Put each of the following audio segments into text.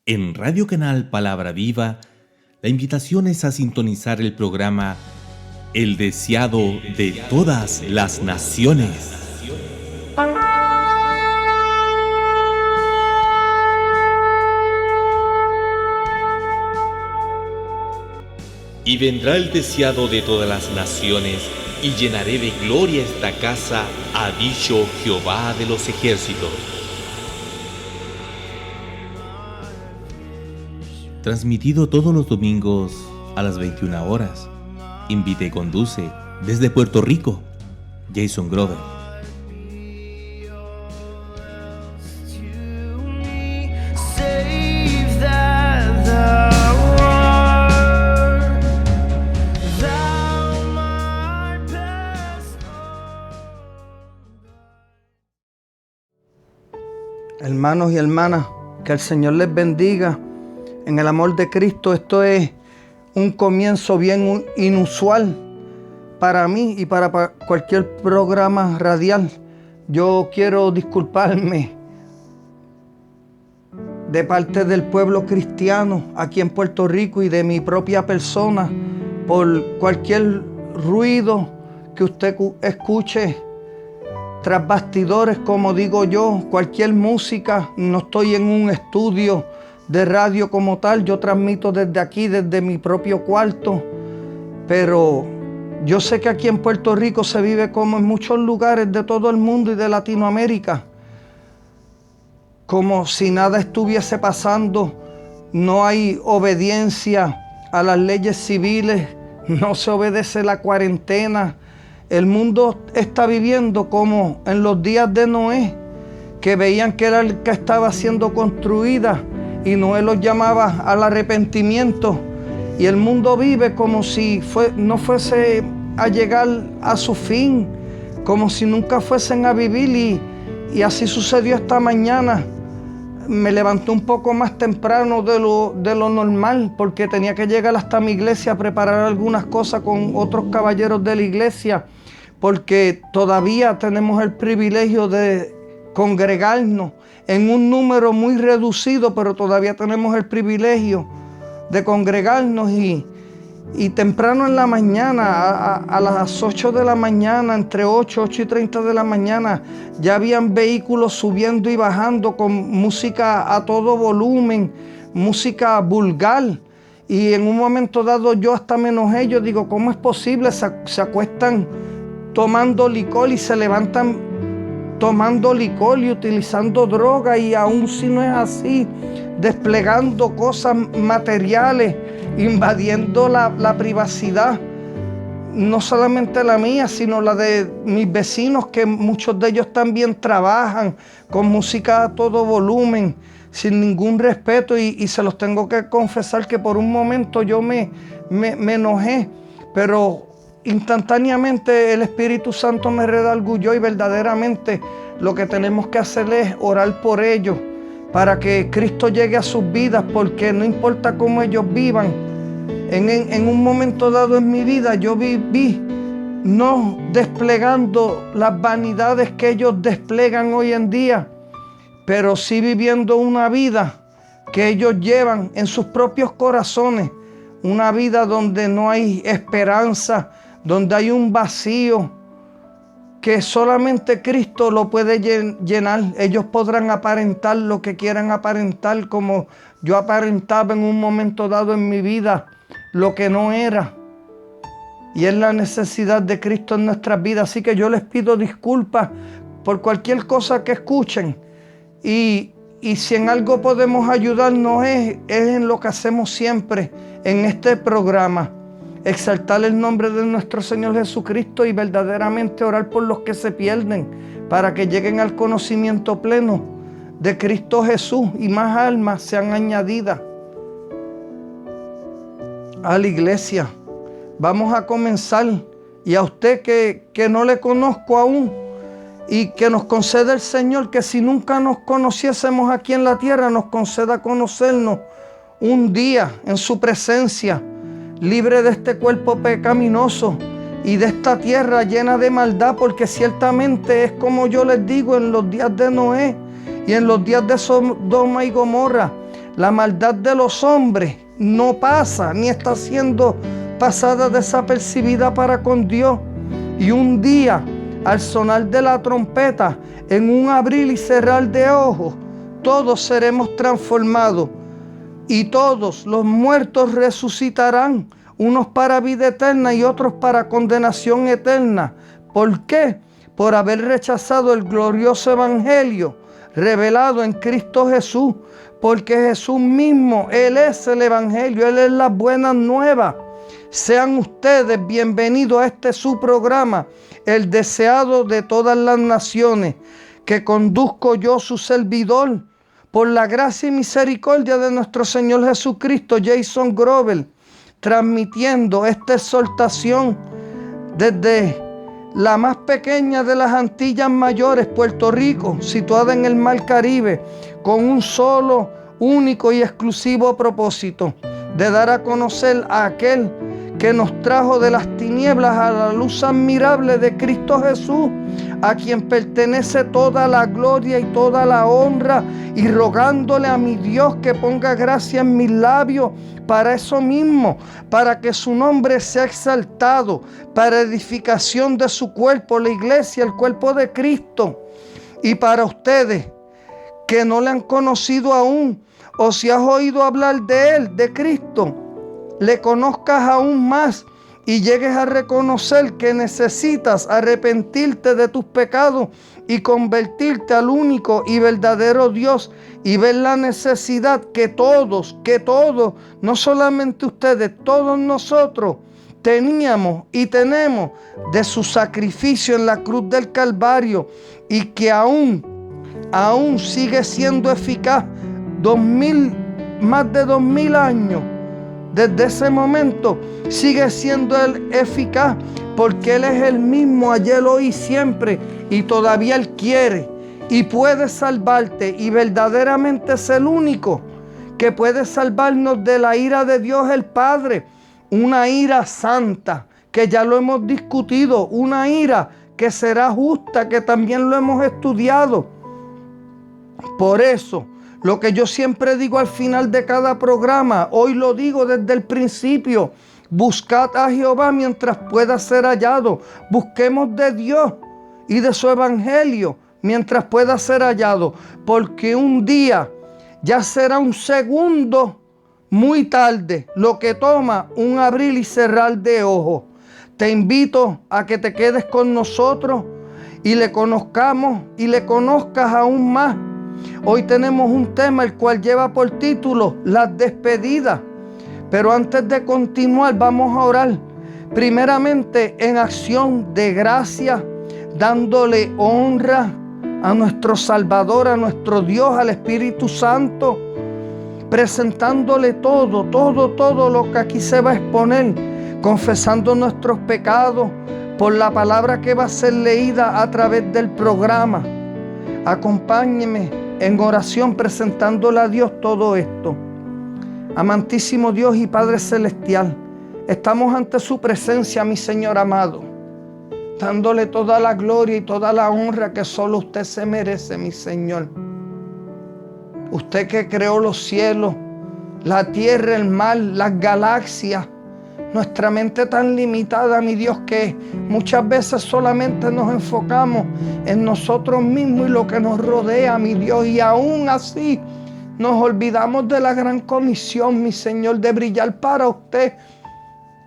En Radio Canal Palabra Viva, la invitación es a sintonizar el programa El Deseado de Todas las Naciones. Y vendrá el deseado de todas las naciones, y llenaré de gloria esta casa, ha dicho Jehová de los ejércitos. Transmitido todos los domingos a las 21 horas. Invite y conduce desde Puerto Rico, Jason Grover. Hermanos y hermanas, que el Señor les bendiga. En el amor de Cristo, esto es un comienzo bien inusual para mí y para cualquier programa radial. Yo quiero disculparme de parte del pueblo cristiano aquí en Puerto Rico y de mi propia persona por cualquier ruido que usted escuche tras bastidores, como digo yo, cualquier música. No estoy en un estudio de radio como tal, yo transmito desde aquí, desde mi propio cuarto, pero yo sé que aquí en Puerto Rico se vive como en muchos lugares de todo el mundo y de Latinoamérica, como si nada estuviese pasando. No hay obediencia a las leyes civiles, no se obedece la cuarentena. El mundo está viviendo como en los días de Noé, que veían que era el que estaba siendo construida y Noé los llamaba al arrepentimiento, y el mundo vive como si no fuese a llegar a su fin, como si nunca fuesen a vivir, y así sucedió esta mañana. Me levanté un poco más temprano de lo normal porque tenía que llegar hasta mi iglesia a preparar algunas cosas con otros caballeros de la iglesia, porque todavía tenemos el privilegio de congregarnos en un número muy reducido, pero todavía tenemos el privilegio de congregarnos y temprano en la mañana, a las 8 de la mañana, entre 8 y 30 de la mañana, ya habían vehículos subiendo y bajando con música a todo volumen, música vulgar. Y en un momento dado yo hasta me enojé, yo digo, ¿cómo es posible? Se acuestan tomando licor y se levantan tomando licor y utilizando droga, y aún si no es así, desplegando cosas materiales, invadiendo la privacidad, no solamente la mía, sino la de mis vecinos, que muchos de ellos también trabajan con música a todo volumen, sin ningún respeto, y se los tengo que confesar que por un momento yo me enojé, pero instantáneamente el Espíritu Santo me redarguyó, y verdaderamente lo que tenemos que hacer es orar por ellos para que Cristo llegue a sus vidas, porque no importa cómo ellos vivan. En un momento dado en mi vida yo viví no desplegando las vanidades que ellos desplegan hoy en día, pero sí viviendo una vida que ellos llevan en sus propios corazones, una vida donde no hay esperanza, donde hay un vacío que solamente Cristo lo puede llenar. Ellos podrán aparentar lo que quieran aparentar, como yo aparentaba en un momento dado en mi vida lo que no era. Y es la necesidad de Cristo en nuestras vidas. Así que yo les pido disculpas por cualquier cosa que escuchen. Y si en algo podemos ayudarnos es en lo que hacemos siempre en este programa. Exaltar el nombre de nuestro Señor Jesucristo y verdaderamente orar por los que se pierden, para que lleguen al conocimiento pleno de Cristo Jesús y más almas sean añadidas a la iglesia. Vamos a comenzar, y a usted que no le conozco aún, y que nos conceda el Señor que si nunca nos conociésemos aquí en la tierra, nos conceda conocernos un día en su presencia, libre de este cuerpo pecaminoso y de esta tierra llena de maldad, porque ciertamente es como yo les digo, en los días de Noé y en los días de Sodoma y Gomorra, La maldad de los hombres no pasa ni está siendo pasada desapercibida para con Dios. Y un día, al sonar de la trompeta, en un abrir y cerrar de ojos, todos seremos transformados y todos los muertos resucitarán, unos para vida eterna y otros para condenación eterna. ¿Por qué? Por haber rechazado el glorioso evangelio revelado en Cristo Jesús, porque Jesús mismo, Él es el evangelio, Él es las buenas nuevas. Sean ustedes bienvenidos a este su programa, el deseado de todas las naciones, que conduzco yo, su servidor, por la gracia y misericordia de nuestro Señor Jesucristo, Jason Grover, transmitiendo esta exhortación desde la más pequeña de las Antillas Mayores, Puerto Rico, situada en el Mar Caribe, con un solo, único y exclusivo propósito, de dar a conocer a aquel que nos trajo de las tinieblas a la luz admirable de Cristo Jesús, a quien pertenece toda la gloria y toda la honra, y rogándole a mi Dios que ponga gracia en mis labios para eso mismo, para que su nombre sea exaltado, para edificación de su cuerpo, la iglesia, el cuerpo de Cristo. Y para ustedes que no le han conocido aún, o si has oído hablar de Él, de Cristo, le conozcas aún más y llegues a reconocer que necesitas arrepentirte de tus pecados y convertirte al único y verdadero Dios, y ver la necesidad que todos, no solamente ustedes, todos nosotros teníamos y tenemos de su sacrificio en la cruz del Calvario, y que aún sigue siendo eficaz más de 2000 años. Desde ese momento sigue siendo Él eficaz, porque Él es el mismo ayer, hoy y siempre, y todavía Él quiere y puede salvarte, y verdaderamente es el único que puede salvarnos de la ira de Dios el Padre, una ira santa, que ya lo hemos discutido, una ira que será justa, que también lo hemos estudiado. Por eso, lo que yo siempre digo al final de cada programa, hoy lo digo desde el principio: buscad a Jehová mientras pueda ser hallado. Busquemos de Dios y de su evangelio mientras pueda ser hallado, porque un día ya será un segundo muy tarde, lo que toma un abrir y cerrar de ojos. Te invito a que te quedes con nosotros y le conozcamos y le conozcas aún más. Hoy tenemos un tema el cual lleva por título las despedidas. Pero antes de continuar, vamos a orar primeramente en acción de gracia, dándole honra a nuestro Salvador, a nuestro Dios, al Espíritu Santo, presentándole todo lo que aquí se va a exponer, confesando nuestros pecados por la palabra que va a ser leída a través del programa. Acompáñeme en oración presentándole a Dios todo esto. Amantísimo Dios y Padre Celestial, estamos ante su presencia, mi Señor amado, dándole toda la gloria y toda la honra que solo usted se merece, mi Señor. Usted que creó los cielos, la tierra, el mar, las galaxias, nuestra mente tan limitada, mi Dios, que muchas veces solamente nos enfocamos en nosotros mismos y lo que nos rodea, mi Dios, y aún así nos olvidamos de la gran comisión, mi Señor, de brillar para usted,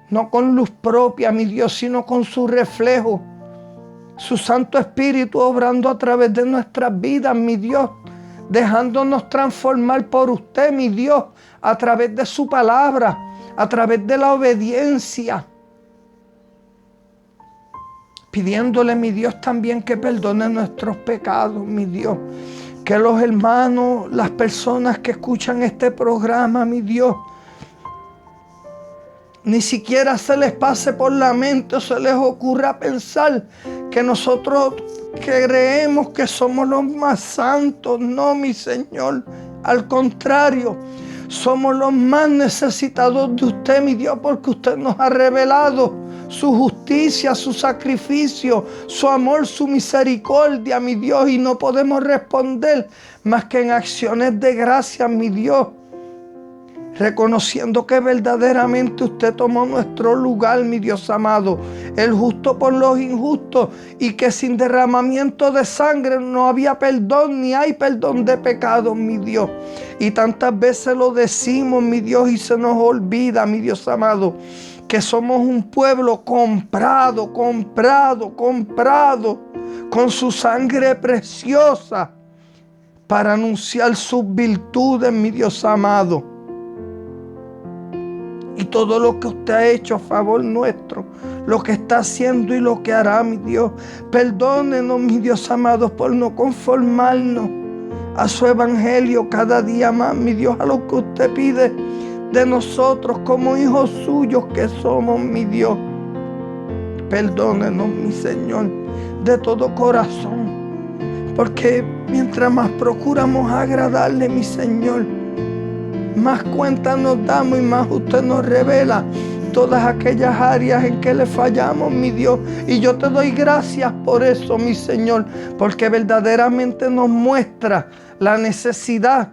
no con luz propia, mi Dios, sino con su reflejo, su Santo Espíritu obrando a través de nuestras vidas, mi Dios, dejándonos transformar por usted, mi Dios, a través de su palabra, a través de la obediencia, pidiéndole, mi Dios, también que perdone nuestros pecados, mi Dios, que los hermanos, las personas que escuchan este programa, mi Dios, ni siquiera se les pase por la mente o se les ocurra pensar que nosotros creemos que somos los más santos. No, mi Señor, al contrario, somos los más necesitados de usted, mi Dios, porque usted nos ha revelado su justicia, su sacrificio, su amor, su misericordia, mi Dios, y no podemos responder más que en acciones de gracia, mi Dios. reconociendo que verdaderamente usted tomó nuestro lugar, mi Dios amado, el justo por los injustos, y que sin derramamiento de sangre no había perdón ni hay perdón de pecados, mi Dios. Y tantas veces lo decimos, mi Dios, y se nos olvida, mi Dios amado, que somos un pueblo comprado con su sangre preciosa para anunciar sus virtudes, mi Dios amado. Y todo lo que usted ha hecho a favor nuestro, lo que está haciendo y lo que hará, mi Dios. Perdónenos, mi Dios amado, por no conformarnos a su evangelio cada día más, mi Dios, a lo que usted pide de nosotros como hijos suyos que somos, mi Dios. Perdónenos, mi Señor, de todo corazón, porque mientras más procuramos agradarle, mi Señor, más cuenta nos damos y más usted nos revela todas aquellas áreas en que le fallamos, mi Dios. Y yo te doy gracias por eso, mi Señor, porque verdaderamente nos muestra la necesidad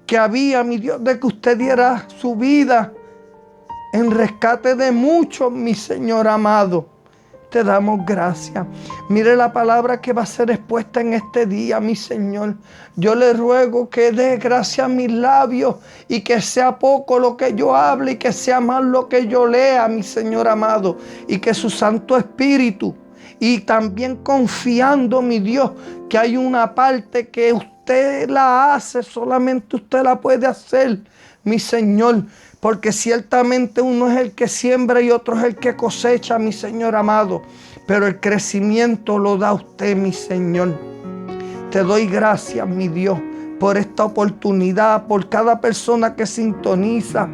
que había, mi Dios, de que usted diera su vida en rescate de muchos, mi Señor amado. Te damos gracias. Mire la palabra que va a ser expuesta en este día, mi Señor. Yo le ruego que dé gracia a mis labios y que sea poco lo que yo hable y que sea más lo que yo lea, mi Señor amado. Y que su Santo Espíritu, y también confiando, mi Dios, que hay una parte que usted la hace, solamente usted la puede hacer, mi Señor. Porque ciertamente uno es el que siembra y otro es el que cosecha, mi Señor amado. Pero el crecimiento lo da usted, mi Señor. Te doy gracias, mi Dios, por esta oportunidad, por cada persona que sintoniza.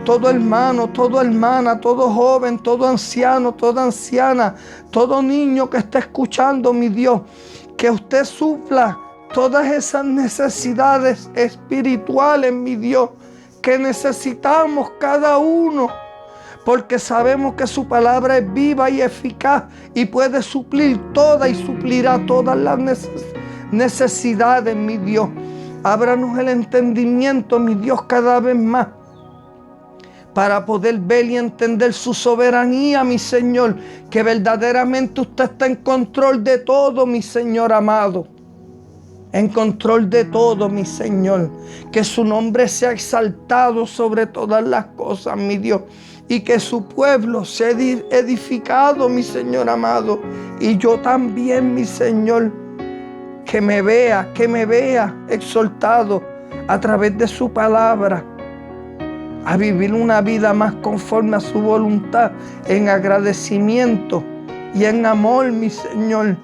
Todo hermano, toda hermana, todo joven, todo anciano, toda anciana, todo niño que está escuchando, mi Dios. Que usted supla todas esas necesidades espirituales, mi Dios, que necesitamos cada uno, porque sabemos que su palabra es viva y eficaz y puede suplir toda y suplirá todas las necesidades, mi Dios. Ábranos el entendimiento, mi Dios, cada vez más, para poder ver y entender su soberanía, mi Señor, que verdaderamente usted está en control de todo, mi Señor amado. En control de todo, mi Señor. Que su nombre sea exaltado sobre todas las cosas, mi Dios. Y que su pueblo sea edificado, mi Señor amado. Y yo también, mi Señor, que me vea exaltado a través de su palabra, a vivir una vida más conforme a su voluntad, en agradecimiento y en amor, mi Señor.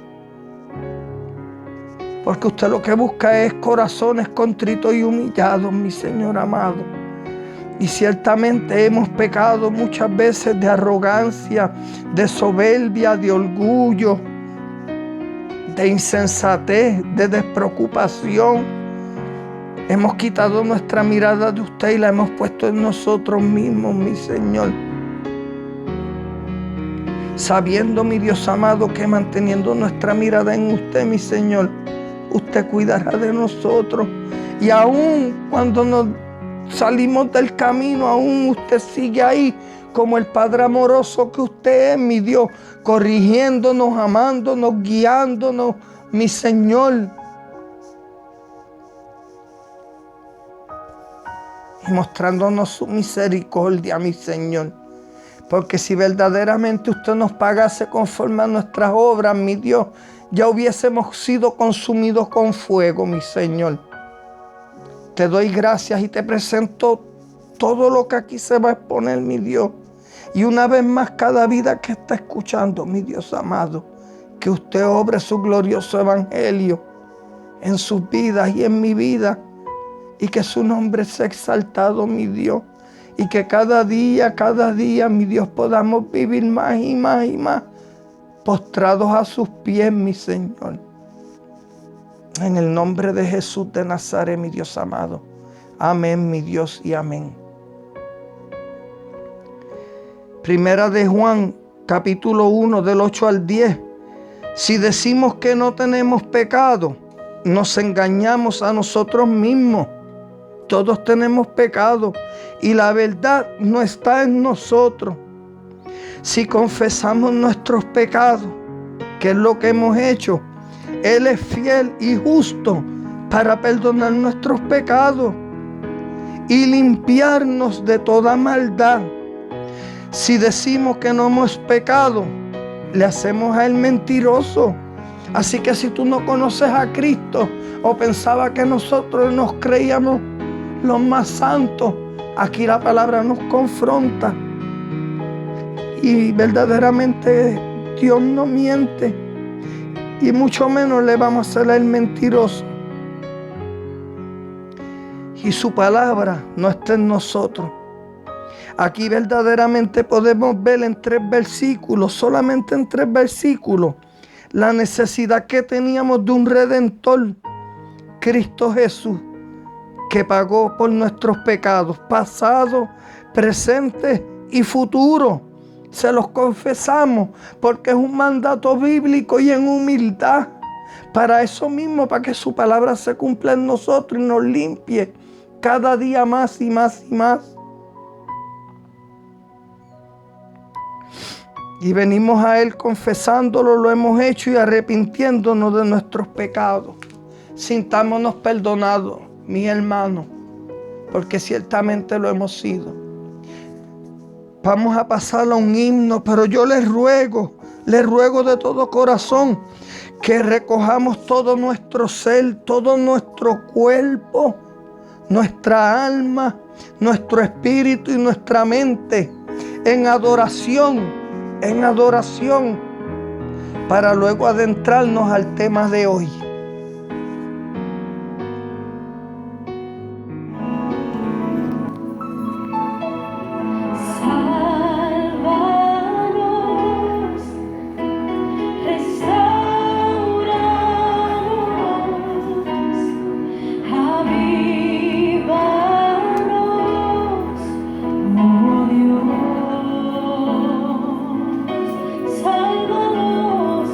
Porque usted lo que busca es corazones contritos y humillados, mi Señor amado. Y ciertamente hemos pecado muchas veces de arrogancia, de soberbia, de orgullo, de insensatez, de despreocupación. Hemos quitado nuestra mirada de usted y la hemos puesto en nosotros mismos, mi Señor. Sabiendo, mi Dios amado, que manteniendo nuestra mirada en usted, mi Señor, usted cuidará de nosotros. Y aún cuando nos salimos del camino, aún usted sigue ahí como el Padre amoroso que usted es, mi Dios, corrigiéndonos, amándonos, guiándonos, mi Señor. Y mostrándonos su misericordia, mi Señor. Porque si verdaderamente usted nos pagase conforme a nuestras obras, mi Dios, ya hubiésemos sido consumidos con fuego, mi Señor. Te doy gracias y te presento todo lo que aquí se va a exponer, mi Dios. Y una vez más, cada vida que está escuchando, mi Dios amado, que usted obre su glorioso evangelio en sus vidas y en mi vida. Y que su nombre sea exaltado, mi Dios. Y que cada día, mi Dios, podamos vivir más y más y más postrados a sus pies, mi Señor. En el nombre de Jesús de Nazaret, mi Dios amado. Amén, mi Dios, y amén. Primera de Juan, capítulo 1, del 8 al 10. Si decimos que no tenemos pecado, nos engañamos a nosotros mismos Todos tenemos pecado y la verdad no está en nosotros. Si confesamos nuestros pecados, que es lo que hemos hecho, Él es fiel y justo para perdonar nuestros pecados y limpiarnos de toda maldad. Si decimos que no hemos pecado, le hacemos a Él mentiroso. Así que si tú no conoces a Cristo o pensabas que nosotros nos creíamos los más santos, aquí la palabra nos confronta. Y verdaderamente Dios no miente. Y mucho menos le vamos a hacer a Él mentiroso. Y su palabra no está en nosotros. Aquí verdaderamente podemos ver en 3 versículos, solamente en 3 versículos, la necesidad que teníamos de un Redentor, Cristo Jesús, que pagó por nuestros pecados, pasado, presente y futuro. Se los confesamos porque es un mandato bíblico y en humildad. Para eso mismo, para que su palabra se cumpla en nosotros y nos limpie cada día más y más y más. Y venimos a Él confesándolo, lo hemos hecho y arrepintiéndonos de nuestros pecados. Sintámonos perdonados, mis hermanos, porque ciertamente lo hemos sido. Vamos a pasar a un himno, pero yo les ruego de todo corazón que recojamos todo nuestro ser, todo nuestro cuerpo, nuestra alma, nuestro espíritu y nuestra mente en adoración, para luego adentrarnos al tema de hoy. Sálvanos,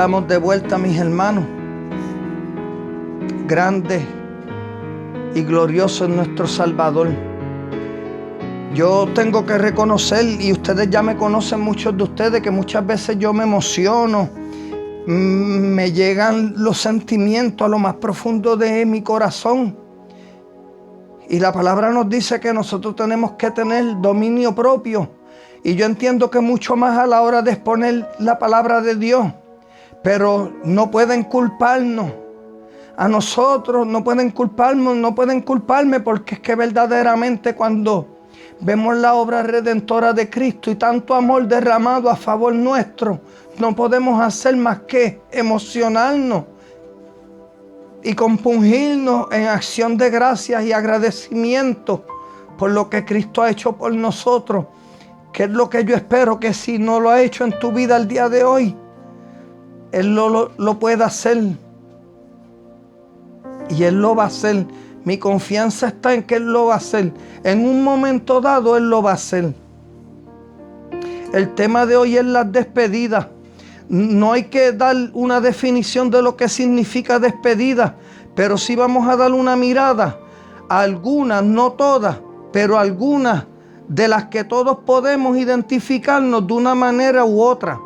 estamos de vuelta, mis hermanos. Grande y glorioso es nuestro Salvador. Yo tengo que reconocer, y ustedes ya me conocen, muchos de ustedes, que muchas veces yo me emociono, me llegan los sentimientos a lo más profundo de mi corazón. Y la palabra nos dice que nosotros tenemos que tener dominio propio. Y yo entiendo que mucho más a la hora de exponer la palabra de Dios. Pero no pueden culparnos. A nosotros no pueden culparme, porque es que verdaderamente cuando vemos la obra redentora de Cristo y tanto amor derramado a favor nuestro, no podemos hacer más que emocionarnos y compungirnos en acción de gracias y agradecimiento por lo que Cristo ha hecho por nosotros, que es lo que yo espero que si no lo ha hecho en tu vida el día de hoy, Él lo pueda hacer. Y Él lo va a hacer. Mi confianza está en que Él lo va a hacer. En un momento dado Él lo va a hacer. El tema de hoy es las despedidas. No hay que dar una definición de lo que significa despedida, pero sí vamos a dar una mirada a algunas, no todas, pero algunas de las que todos podemos identificarnos de una manera u otra.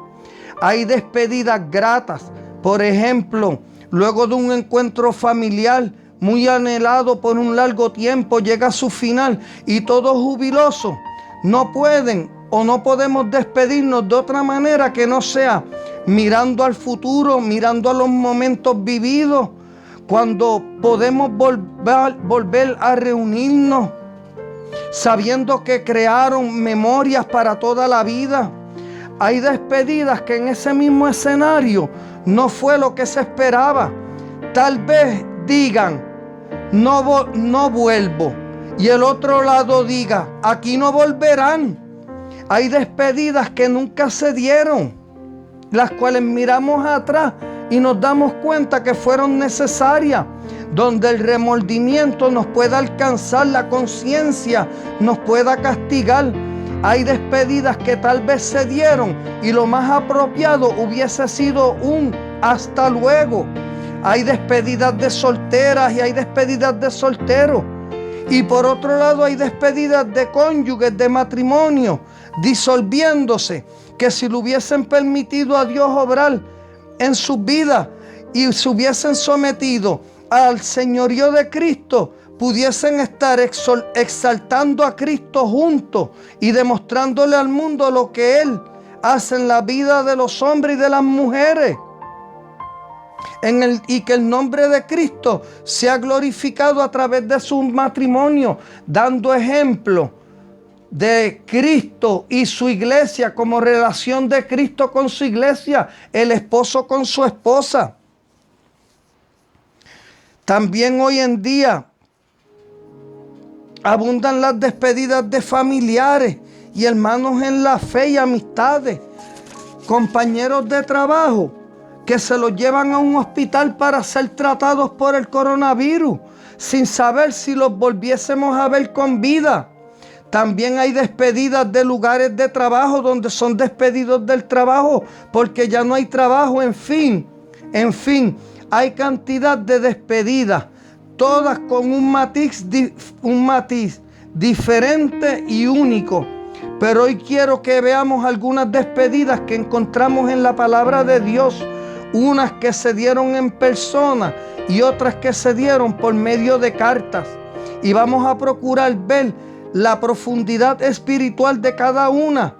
Hay despedidas gratas. Por ejemplo, luego de un encuentro familiar muy anhelado por un largo tiempo, llega a su final y todos jubilosos no pueden o no podemos despedirnos de otra manera que no sea mirando al futuro, mirando a los momentos vividos, cuando podemos volver a reunirnos, sabiendo que crearon memorias para toda la vida. Hay despedidas que en ese mismo escenario no fue lo que se esperaba. Tal vez digan, no vuelvo. Y el otro lado diga, aquí no volverán. Hay despedidas que nunca se dieron, las cuales miramos atrás y nos damos cuenta que fueron necesarias, donde el remordimiento nos pueda alcanzar, la conciencia nos pueda castigar. Hay despedidas que tal vez se dieron y lo más apropiado hubiese sido un hasta luego. Hay despedidas de solteras y hay despedidas de solteros. Y por otro lado hay despedidas de cónyuges, de matrimonio, disolviéndose, que si le hubiesen permitido a Dios obrar en sus vidas y se hubiesen sometido al señorío de Cristo, pudiesen estar exaltando a Cristo juntos y demostrándole al mundo lo que Él hace en la vida de los hombres y de las mujeres. Y que el nombre de Cristo sea glorificado a través de su matrimonio, dando ejemplo de Cristo y su iglesia como relación de Cristo con su iglesia, el esposo con su esposa. También hoy en día abundan las despedidas de familiares y hermanos en la fe y amistades, compañeros de trabajo que se los llevan a un hospital para ser tratados por el coronavirus, sin saber si los volviésemos a ver con vida. También hay despedidas de lugares de trabajo donde son despedidos del trabajo porque ya no hay trabajo. En fin, hay cantidad de despedidas, todas con un matiz diferente y único. Pero hoy quiero que veamos algunas despedidas que encontramos en la palabra de Dios, unas que se dieron en persona y otras que se dieron por medio de cartas. Y vamos a procurar ver la profundidad espiritual de cada una,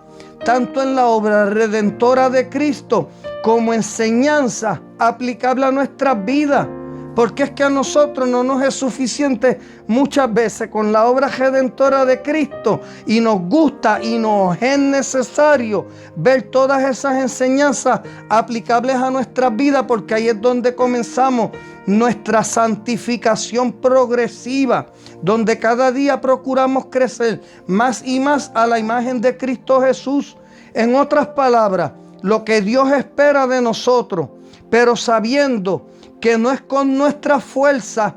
tanto en la obra redentora de Cristo como enseñanza aplicable a nuestras vidas. Porque es que a nosotros no nos es suficiente muchas veces con la obra redentora de Cristo, y nos gusta y nos es necesario ver todas esas enseñanzas aplicables a nuestras vidas, porque ahí es donde comenzamos nuestra santificación progresiva, donde cada día procuramos crecer más y más a la imagen de Cristo Jesús. En otras palabras, lo que Dios espera de nosotros, pero sabiendo que no es con nuestra fuerza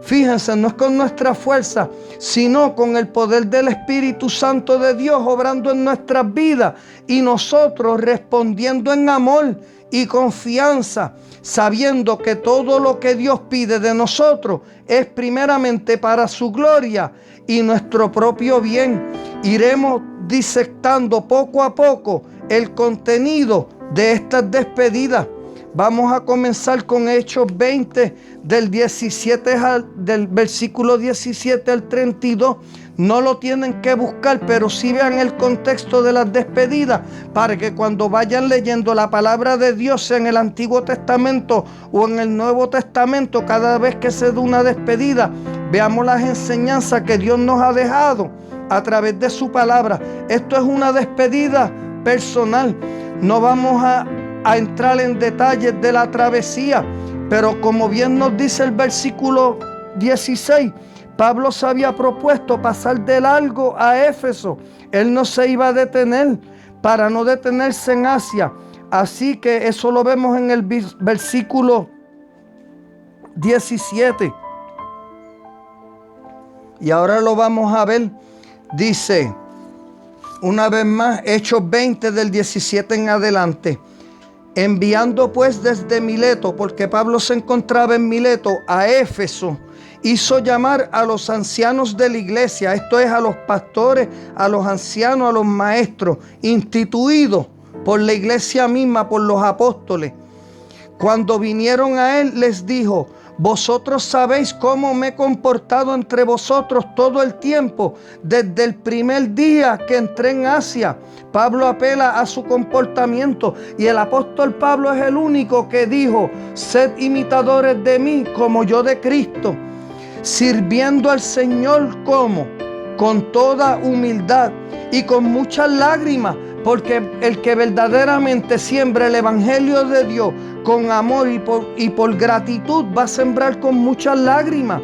Fíjense, no es con nuestra fuerza, sino con el poder del Espíritu Santo de Dios obrando en nuestras vidas y nosotros respondiendo en amor y confianza, sabiendo que todo lo que Dios pide de nosotros es primeramente para su gloria y nuestro propio bien. Iremos disectando poco a poco el contenido de estas despedidas. Vamos a comenzar con Hechos 20 del versículo 17 al 32. No lo tienen que buscar, pero sí vean el contexto de las despedidas para que cuando vayan leyendo la palabra de Dios en el Antiguo Testamento o en el Nuevo Testamento, cada vez que se da una despedida, veamos las enseñanzas que Dios nos ha dejado a través de su palabra. Esto es una despedida personal. No vamos a entrar en detalles de la travesía, pero como bien nos dice el versículo 16, Pablo se había propuesto pasar de largo a Éfeso. Él no se iba a detener para no detenerse en Asia. Así que eso lo vemos en el versículo 17. Y ahora lo vamos a ver. Dice, una vez más, Hechos 20 del 17 en adelante. Enviando pues desde Mileto, porque Pablo se encontraba en Mileto, a Éfeso, hizo llamar a los ancianos de la iglesia, esto es a los pastores, a los ancianos, a los maestros, instituidos por la iglesia misma, por los apóstoles. Cuando vinieron a él, les dijo: vosotros sabéis cómo me he comportado entre vosotros todo el tiempo, desde el primer día que entré en Asia. Pablo apela a su comportamiento y el apóstol Pablo es el único que dijo: sed imitadores de mí como yo de Cristo, sirviendo al Señor como con toda humildad y con muchas lágrimas, porque el que verdaderamente siembra el evangelio de Dios con amor y por gratitud va a sembrar con muchas lágrimas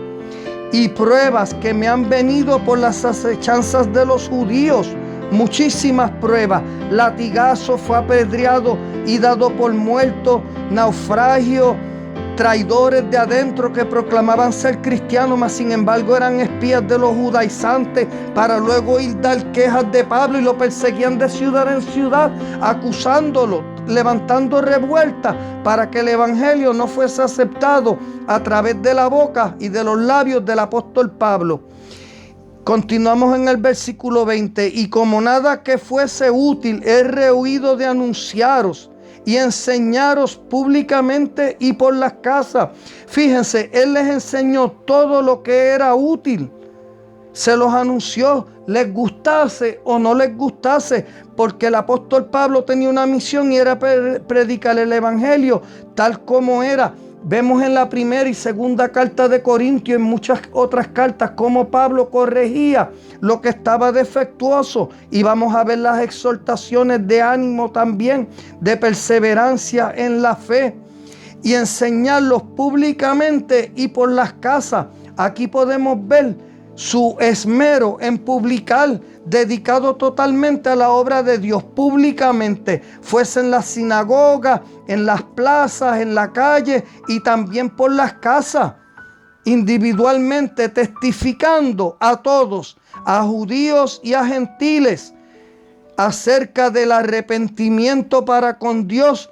y pruebas que me han venido por las acechanzas de los judíos. Muchísimas pruebas, latigazo, fue apedreado y dado por muerto, naufragio, traidores de adentro que proclamaban ser cristianos, mas sin embargo eran espías de los judaizantes, para luego ir dar quejas de Pablo, y lo perseguían de ciudad en ciudad, acusándolo, levantando revueltas para que el evangelio no fuese aceptado a través de la boca y de los labios del apóstol Pablo. Continuamos en el versículo 20. Y como nada que fuese útil, he rehuido de anunciaros y enseñaros públicamente y por las casas. Fíjense, él les enseñó todo lo que era útil. Se los anunció, les gustase o no les gustase, porque el apóstol Pablo tenía una misión y era predicar el evangelio tal como era. Vemos en la primera y segunda carta de Corintios, en muchas otras cartas, cómo Pablo corregía lo que estaba defectuoso. Y vamos a ver las exhortaciones de ánimo también, de perseverancia en la fe. Y enseñarlos públicamente y por las casas. Aquí podemos ver su esmero en publicar, dedicado totalmente a la obra de Dios públicamente, fuese en las sinagogas, en las plazas, en la calle y también por las casas, individualmente testificando a todos, a judíos y a gentiles, acerca del arrepentimiento para con Dios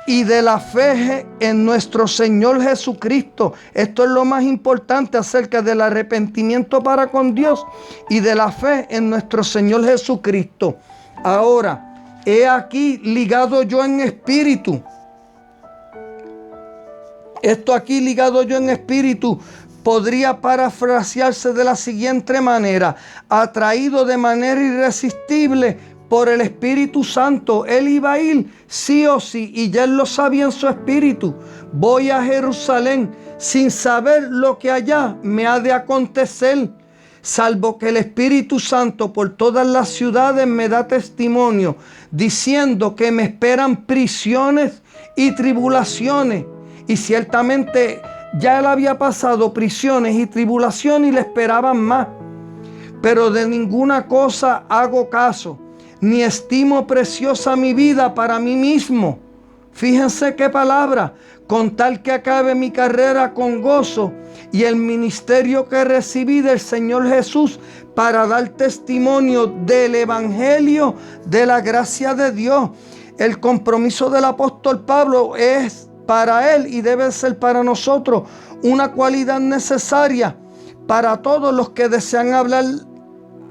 y de la fe en nuestro Señor Jesucristo. Esto es lo más importante, acerca del arrepentimiento para con Dios y de la fe en nuestro Señor Jesucristo. Ahora, he aquí ligado yo en espíritu. Esto aquí ligado yo en espíritu podría parafrasearse de la siguiente manera: atraído de manera irresistible por el Espíritu Santo. Él iba a ir sí o sí, y ya él lo sabía en su espíritu. Voy a Jerusalén sin saber lo que allá me ha de acontecer, salvo que el Espíritu Santo por todas las ciudades me da testimonio, diciendo que me esperan prisiones y tribulaciones. Y ciertamente ya él había pasado prisiones y tribulaciones y le esperaban más. Pero de ninguna cosa hago caso, ni estimo preciosa mi vida para mí mismo. Fíjense qué palabra: con tal que acabe mi carrera con gozo y el ministerio que recibí del Señor Jesús para dar testimonio del Evangelio de la gracia de Dios. El compromiso del apóstol Pablo es para él y debe ser para nosotros una cualidad necesaria para todos los que desean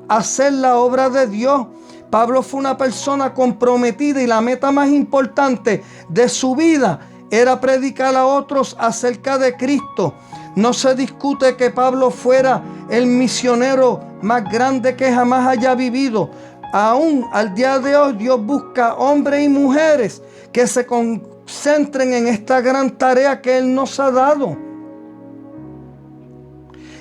hacer la obra de Dios. Pablo fue una persona comprometida y la meta más importante de su vida era predicar a otros acerca de Cristo. No se discute que Pablo fuera el misionero más grande que jamás haya vivido. Aún al día de hoy Dios busca hombres y mujeres que se concentren en esta gran tarea que Él nos ha dado.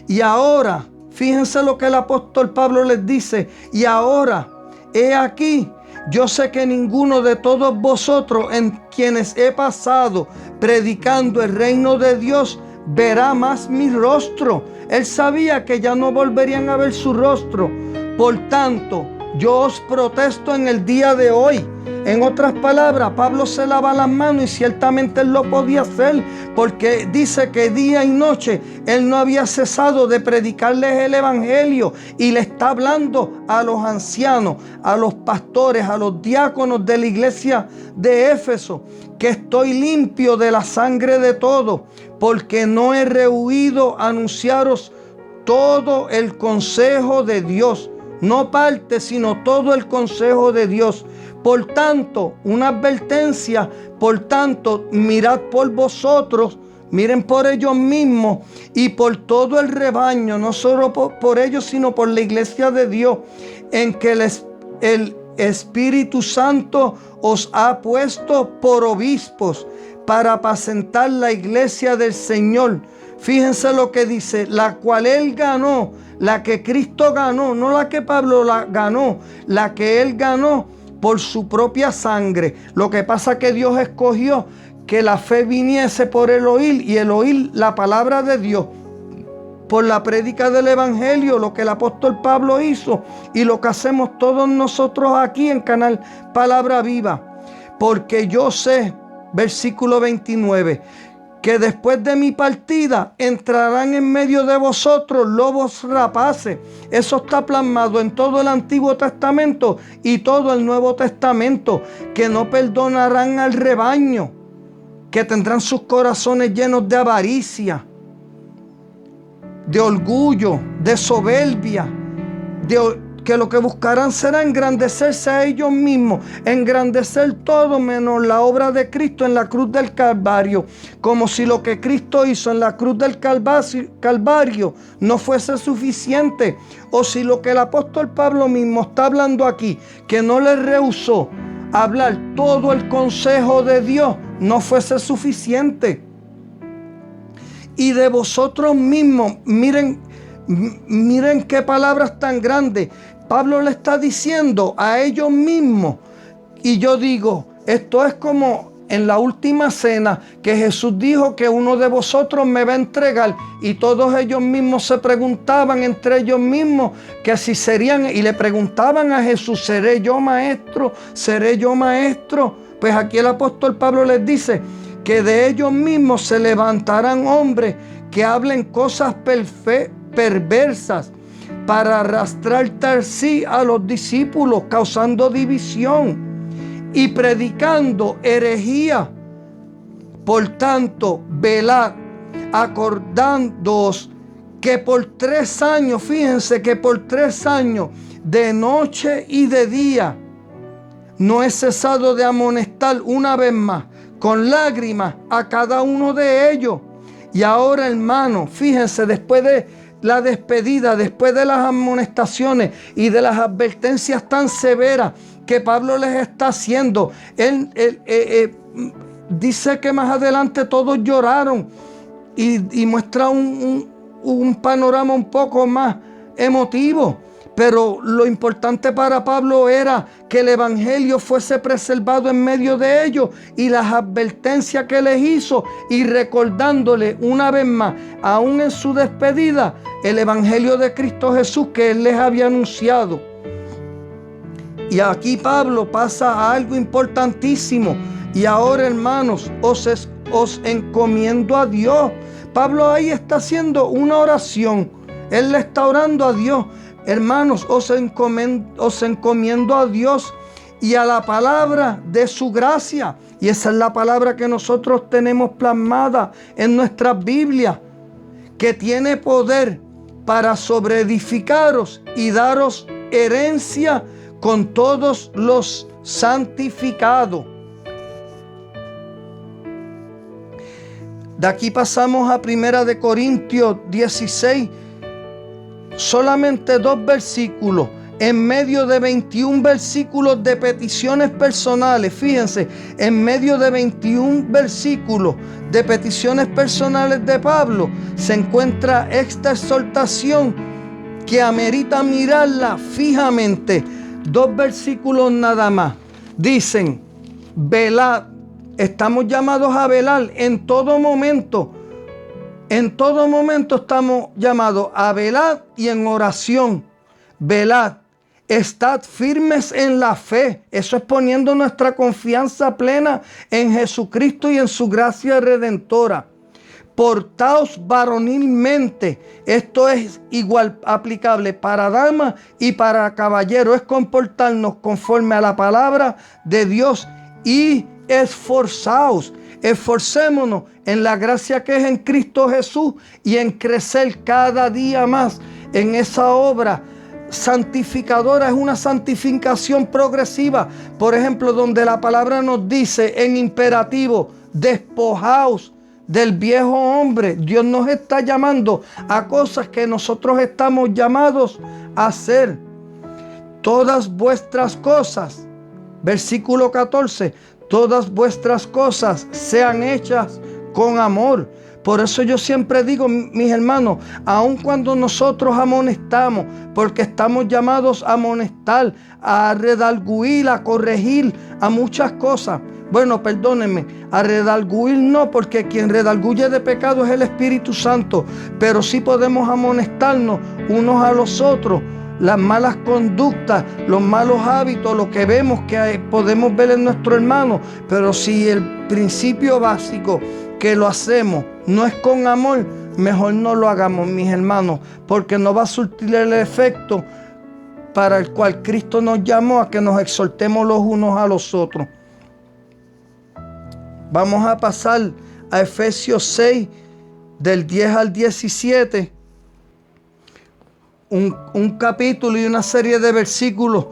Y ahora, fíjense lo que el apóstol Pablo les dice. Y ahora, he aquí, yo sé que ninguno de todos vosotros en quienes he pasado predicando el reino de Dios verá más mi rostro. Él sabía que ya no volverían a ver su rostro. Por tanto, yo os protesto en el día de hoy. En otras palabras, Pablo se lava las manos y ciertamente él lo podía hacer porque dice que día y noche él no había cesado de predicarles el evangelio y le está hablando a los ancianos, a los pastores, a los diáconos de la iglesia de Éfeso, que estoy limpio de la sangre de todo, porque no he rehuido anunciaros todo el consejo de Dios. No parte, sino todo el consejo de Dios. Por tanto, una advertencia, por tanto, mirad por vosotros, miren por ellos mismos y por todo el rebaño, no solo por ellos, sino por la iglesia de Dios, en que el Espíritu Santo os ha puesto por obispos para apacentar la iglesia del Señor. Fíjense lo que dice, la cual Él ganó, la que Cristo ganó, no la que Pablo ganó, la que Él ganó por su propia sangre. Lo que pasa es que Dios escogió que la fe viniese por el oír y el oír la palabra de Dios. Por la prédica del evangelio, lo que el apóstol Pablo hizo y lo que hacemos todos nosotros aquí en Canal Palabra Viva. Porque yo sé, versículo 29, que después de mi partida entrarán en medio de vosotros lobos rapaces. Eso está plasmado en todo el Antiguo Testamento y todo el Nuevo Testamento, que no perdonarán al rebaño, que tendrán sus corazones llenos de avaricia, de orgullo, de soberbia, que lo que buscarán será engrandecerse a ellos mismos, engrandecer todo menos la obra de Cristo en la cruz del Calvario, como si lo que Cristo hizo en la cruz del Calvario no fuese suficiente, o si lo que el apóstol Pablo mismo está hablando aquí, que no le rehusó hablar todo el consejo de Dios, no fuese suficiente. Y de vosotros mismos, miren qué palabras tan grandes. Pablo le está diciendo a ellos mismos. Y yo digo, esto es como en la última cena que Jesús dijo que uno de vosotros me va a entregar. Y todos ellos mismos se preguntaban entre ellos mismos que si serían, y le preguntaban a Jesús, ¿seré yo maestro? ¿Seré yo maestro? Pues aquí el apóstol Pablo les dice que de ellos mismos se levantarán hombres que hablen cosas perversas para arrastrar tras sí a los discípulos, causando división y predicando herejía. Por tanto, velad, acordándoos que por 3 años, fíjense que por 3 años, de noche y de día, no he cesado de amonestar una vez más, con lágrimas, a cada uno de ellos. Y ahora, hermanos, fíjense, después de la despedida, después de las amonestaciones y de las advertencias tan severas que Pablo les está haciendo, él dice que más adelante todos lloraron y muestra un panorama un poco más emotivo. Pero lo importante para Pablo era que el evangelio fuese preservado en medio de ellos y las advertencias que les hizo, y recordándole una vez más, aún en su despedida, el evangelio de Cristo Jesús que él les había anunciado. Y aquí Pablo pasa a algo importantísimo. Y ahora, hermanos, os os encomiendo a Dios. Pablo ahí está haciendo una oración. Él le está orando a Dios. Hermanos, os encomiendo a Dios y a la palabra de su gracia. Y esa es la palabra que nosotros tenemos plasmada en nuestras Biblias, que tiene poder para sobreedificaros y daros herencia con todos los santificados. De aquí pasamos a 1 Corintios 16, solamente 2 versículos, en medio de 21 versículos de peticiones personales. Fíjense, en medio de 21 versículos de peticiones personales de Pablo, se encuentra esta exhortación que amerita mirarla fijamente. 2 versículos nada más. Dicen, velad. Estamos llamados a velar en todo momento. En todo momento estamos llamados a velar y en oración. Velad. Estad firmes en la fe. Eso es poniendo nuestra confianza plena en Jesucristo y en su gracia redentora. Portaos varonilmente. Esto es igual aplicable para damas y para caballeros. Es comportarnos conforme a la palabra de Dios. Y esforzaos. Esforcémonos en la gracia que es en Cristo Jesús y en crecer cada día más en esa obra santificadora. Es una santificación progresiva. Por ejemplo, donde la palabra nos dice en imperativo, despojaos del viejo hombre. Dios nos está llamando a cosas que nosotros estamos llamados a hacer. Todas vuestras cosas, versículo 14, todas vuestras cosas sean hechas con amor. Por eso yo siempre digo, mis hermanos, aun cuando nosotros amonestamos, porque estamos llamados a amonestar, a redarguir, a corregir, a muchas cosas. Bueno, perdónenme, a redarguir no, porque quien redarguye de pecado es el Espíritu Santo, pero sí podemos amonestarnos unos a los otros. Las malas conductas, los malos hábitos, lo que vemos que podemos ver en nuestro hermano. Pero si el principio básico que lo hacemos no es con amor, mejor no lo hagamos, mis hermanos, porque no va a surtir el efecto para el cual Cristo nos llamó, a que nos exhortemos los unos a los otros. Vamos a pasar a Efesios 6, del 10 al 17. Un capítulo y una serie de versículos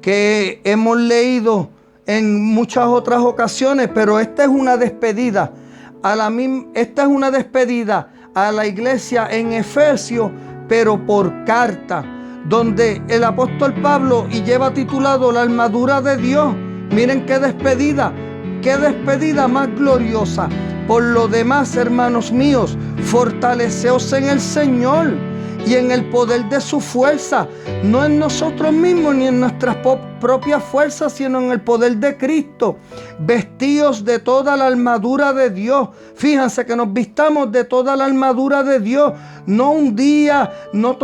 que hemos leído en muchas otras ocasiones, pero esta es una despedida. Esta es una despedida a la iglesia en Efesios, pero por carta, donde el apóstol Pablo y lleva titulado la armadura de Dios. Miren qué despedida más gloriosa. Por lo demás, hermanos míos, fortaleceos en el Señor y en el poder de su fuerza, no en nosotros mismos ni en nuestras propias fuerzas, sino en el poder de Cristo. Vestíos de toda la armadura de Dios. Fíjense que nos vistamos de toda la armadura de Dios, no un día, no.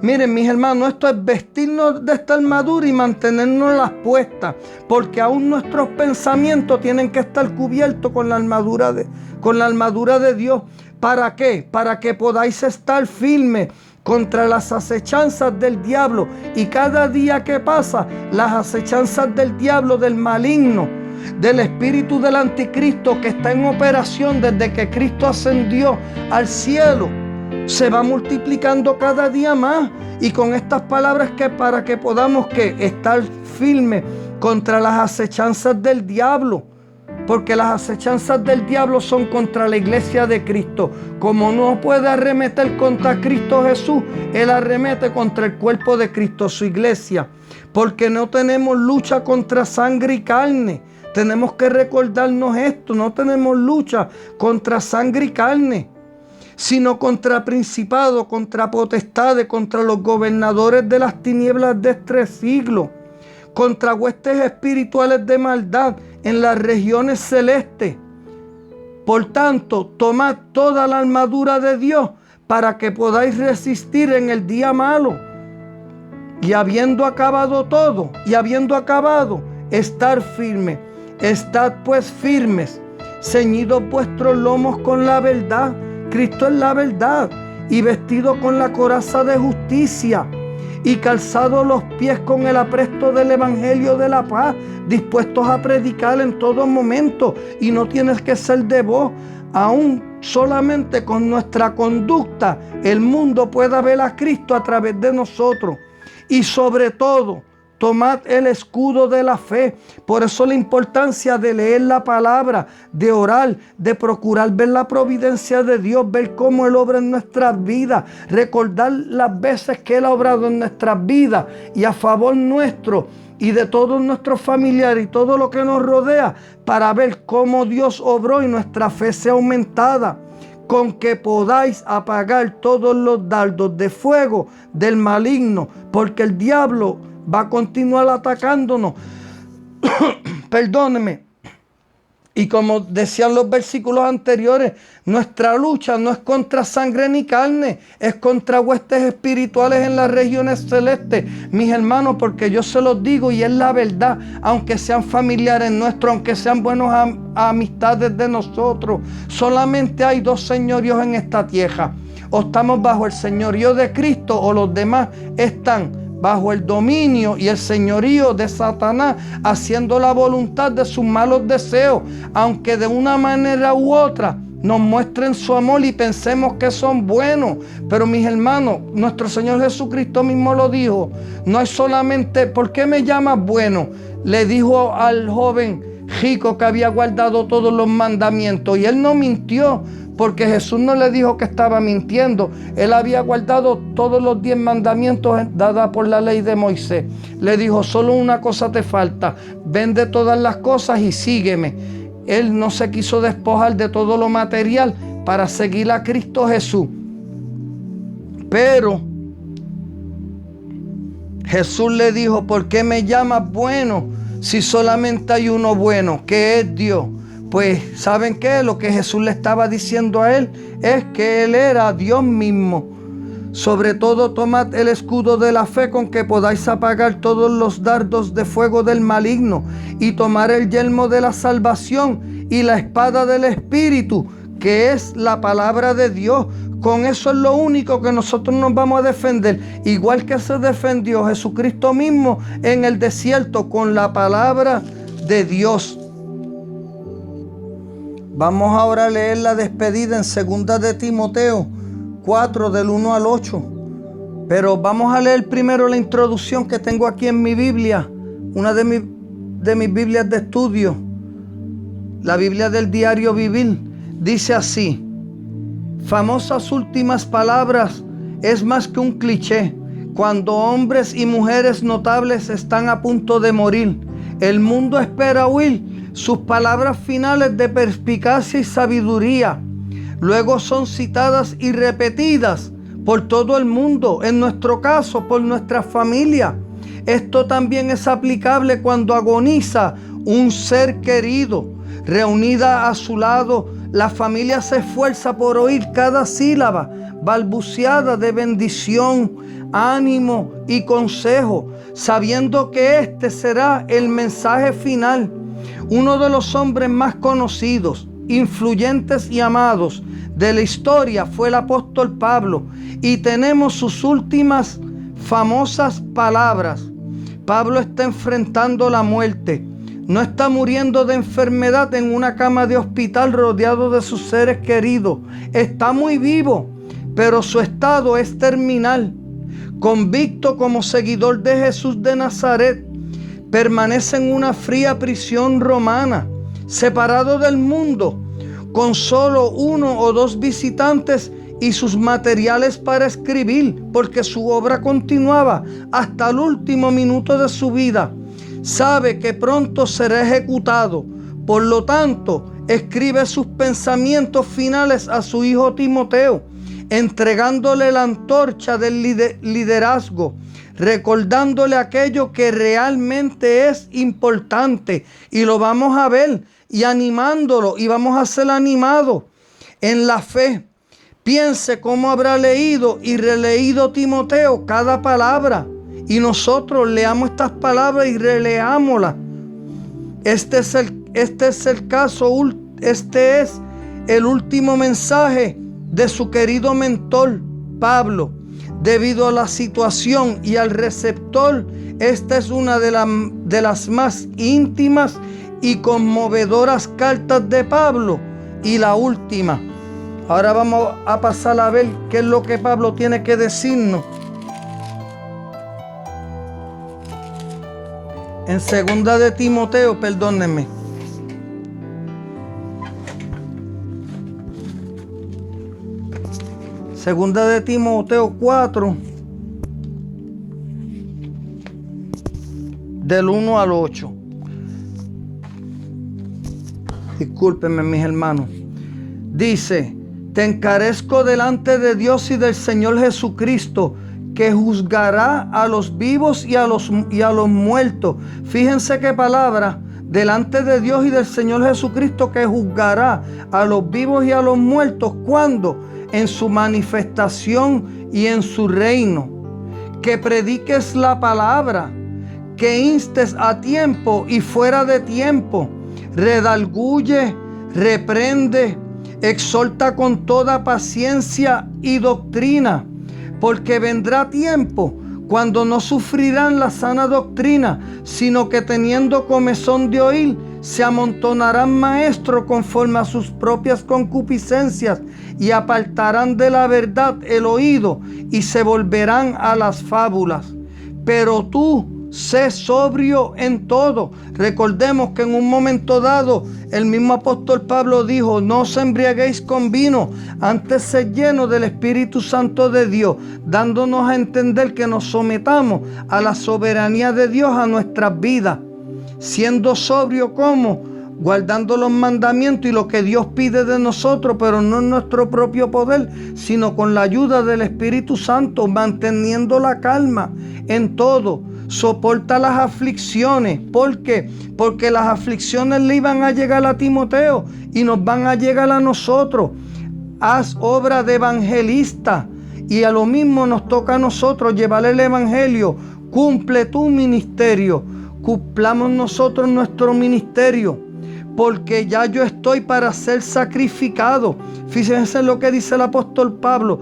Miren, mis hermanos, esto es vestirnos de esta armadura y mantenernos las puestas, porque aún nuestros pensamientos tienen que estar cubiertos con la armadura de Dios. ¿Para qué? Para que podáis estar firmes contra las acechanzas del diablo. Y cada día que pasa, las acechanzas del diablo, del maligno, del espíritu del anticristo que está en operación desde que Cristo ascendió al cielo, se va multiplicando cada día más. Y con estas palabras, que para que podamos estar firmes contra las acechanzas del diablo. Porque las acechanzas del diablo son contra la iglesia de Cristo. Como no puede arremeter contra Cristo Jesús, él arremete contra el cuerpo de Cristo, su iglesia. Porque no tenemos lucha contra sangre y carne. Tenemos que recordarnos esto. No tenemos lucha contra sangre y carne, sino contra principados, contra potestades, contra los gobernadores de las tinieblas de este siglo, contra huestes espirituales de maldad en las regiones celestes. Por tanto, tomad toda la armadura de Dios para que podáis resistir en el día malo. Y habiendo acabado todo, estar firme. Estad pues firmes, ceñidos vuestros lomos con la verdad. Cristo es la verdad. Y vestido con la coraza de justicia, y calzados los pies con el apresto del evangelio de la paz, dispuestos a predicar en todo momento. Y no tienes que ser de voz, aún solamente con nuestra conducta el mundo pueda ver a Cristo a través de nosotros. Y sobre todo, tomad el escudo de la fe. Por eso la importancia de leer la palabra, de orar, de procurar ver la providencia de Dios, ver cómo Él obra en nuestras vidas, recordar las veces que Él ha obrado en nuestras vidas y a favor nuestro y de todos nuestros familiares y todo lo que nos rodea, para ver cómo Dios obró y nuestra fe sea aumentada, con que podáis apagar todos los dardos de fuego del maligno, porque el diablo va a continuar atacándonos. Perdóneme. Y como decían los versículos anteriores, nuestra lucha no es contra sangre ni carne, es contra huestes espirituales en las regiones celestes. Mis hermanos, porque yo se los digo y es la verdad, aunque sean familiares nuestros, aunque sean buenos amistades de nosotros, solamente hay dos señoríos en esta tierra. O estamos bajo el señorío de Cristo o los demás están bajo el dominio y el señorío de Satanás, haciendo la voluntad de sus malos deseos, aunque de una manera u otra nos muestren su amor y pensemos que son buenos. Pero mis hermanos, nuestro Señor Jesucristo mismo lo dijo, no es solamente, ¿por qué me llamas bueno?, le dijo al joven rico que había guardado todos los mandamientos, y él no mintió, porque Jesús no le dijo que estaba mintiendo. Él había guardado todos los 10 mandamientos dados por la ley de Moisés. Le dijo, solo una cosa te falta, vende todas las cosas y sígueme. Él no se quiso despojar de todo lo material para seguir a Cristo Jesús. Pero Jesús le dijo, ¿por qué me llamas bueno si solamente hay uno bueno, que es Dios? Pues, ¿saben qué? Lo que Jesús le estaba diciendo a él es que Él era Dios mismo. Sobre todo, tomad el escudo de la fe con que podáis apagar todos los dardos de fuego del maligno, y tomar el yelmo de la salvación y la espada del Espíritu, que es la palabra de Dios. Con eso es lo único que nosotros nos vamos a defender, igual que se defendió Jesucristo mismo en el desierto con la palabra de Dios. Vamos ahora a leer la despedida en 2 de Timoteo 4 del 1 al 8. Pero vamos a leer primero la introducción que tengo aquí en mi Biblia, una de mis Biblias de estudio, la Biblia del Diario Vivir. Dice así: famosas últimas palabras es más que un cliché. Cuando hombres y mujeres notables están a punto de morir, el mundo espera oír sus palabras finales de perspicacia y sabiduría. Luego son citadas y repetidas por todo el mundo, en nuestro caso, por nuestra familia. Esto también es aplicable cuando agoniza un ser querido. Reunida a su lado, la familia se esfuerza por oír cada sílaba balbuceada de bendición, ánimo y consejo, sabiendo que este será el mensaje final. Uno de los hombres más conocidos, influyentes y amados de la historia fue el apóstol Pablo, y tenemos sus últimas famosas palabras. Pablo está enfrentando la muerte. No está muriendo de enfermedad en una cama de hospital rodeado de sus seres queridos. Está muy vivo, pero su estado es terminal. Convicto como seguidor de Jesús de Nazaret, permanece en una fría prisión romana, separado del mundo, con solo 1 o 2 visitantes y sus materiales para escribir, porque su obra continuaba hasta el último minuto de su vida. Sabe que pronto será ejecutado, por lo tanto, escribe sus pensamientos finales a su hijo Timoteo, entregándole la antorcha del liderazgo, recordándole aquello que realmente es importante, y lo vamos a ver, y animándolo, y vamos a ser animados en la fe. Piense cómo habrá leído y releído Timoteo cada palabra, y nosotros leamos estas palabras y releámoslas. Este es el caso este es el último mensaje de su querido mentor, Pablo. Debido a la situación y al receptor, esta es una de las más íntimas y conmovedoras cartas de Pablo, y la última. Ahora vamos a pasar a ver qué es lo que Pablo tiene que decirnos. En 2 de Timoteo, perdónenme. Segunda de Timoteo 4, del 1 al 8. Discúlpenme, mis hermanos. Dice: te encarezco delante de Dios y del Señor Jesucristo, que juzgará a los vivos y a los muertos. Fíjense qué palabra. Delante de Dios y del Señor Jesucristo, que juzgará a los vivos y a los muertos. ¿Cuándo? En su manifestación y en su reino. Que prediques la palabra, que instes a tiempo y fuera de tiempo, redarguye, reprende, exhorta con toda paciencia y doctrina, porque vendrá tiempo cuando no sufrirán la sana doctrina, sino que teniendo comezón de oír, se amontonarán maestros conforme a sus propias concupiscencias, y apartarán de la verdad el oído, y se volverán a las fábulas. Pero tú, sé sobrio en todo. Recordemos que en un momento dado, el mismo apóstol Pablo dijo: no os embriaguéis con vino, antes sed llenos del Espíritu Santo de Dios, dándonos a entender que nos sometamos a la soberanía de Dios a nuestras vidas, siendo sobrio como guardando los mandamientos y lo que Dios pide de nosotros, pero no en nuestro propio poder, sino con la ayuda del Espíritu Santo, manteniendo la calma en todo. Soporta las aflicciones. ¿Por qué? Porque las aflicciones le iban a llegar a Timoteo y nos van a llegar a nosotros. Haz obra de evangelista, y a lo mismo nos toca a nosotros llevar el evangelio. Cumple tu ministerio. Cumplamos nosotros nuestro ministerio, porque ya yo estoy para ser sacrificado. Fíjense lo que dice el apóstol Pablo: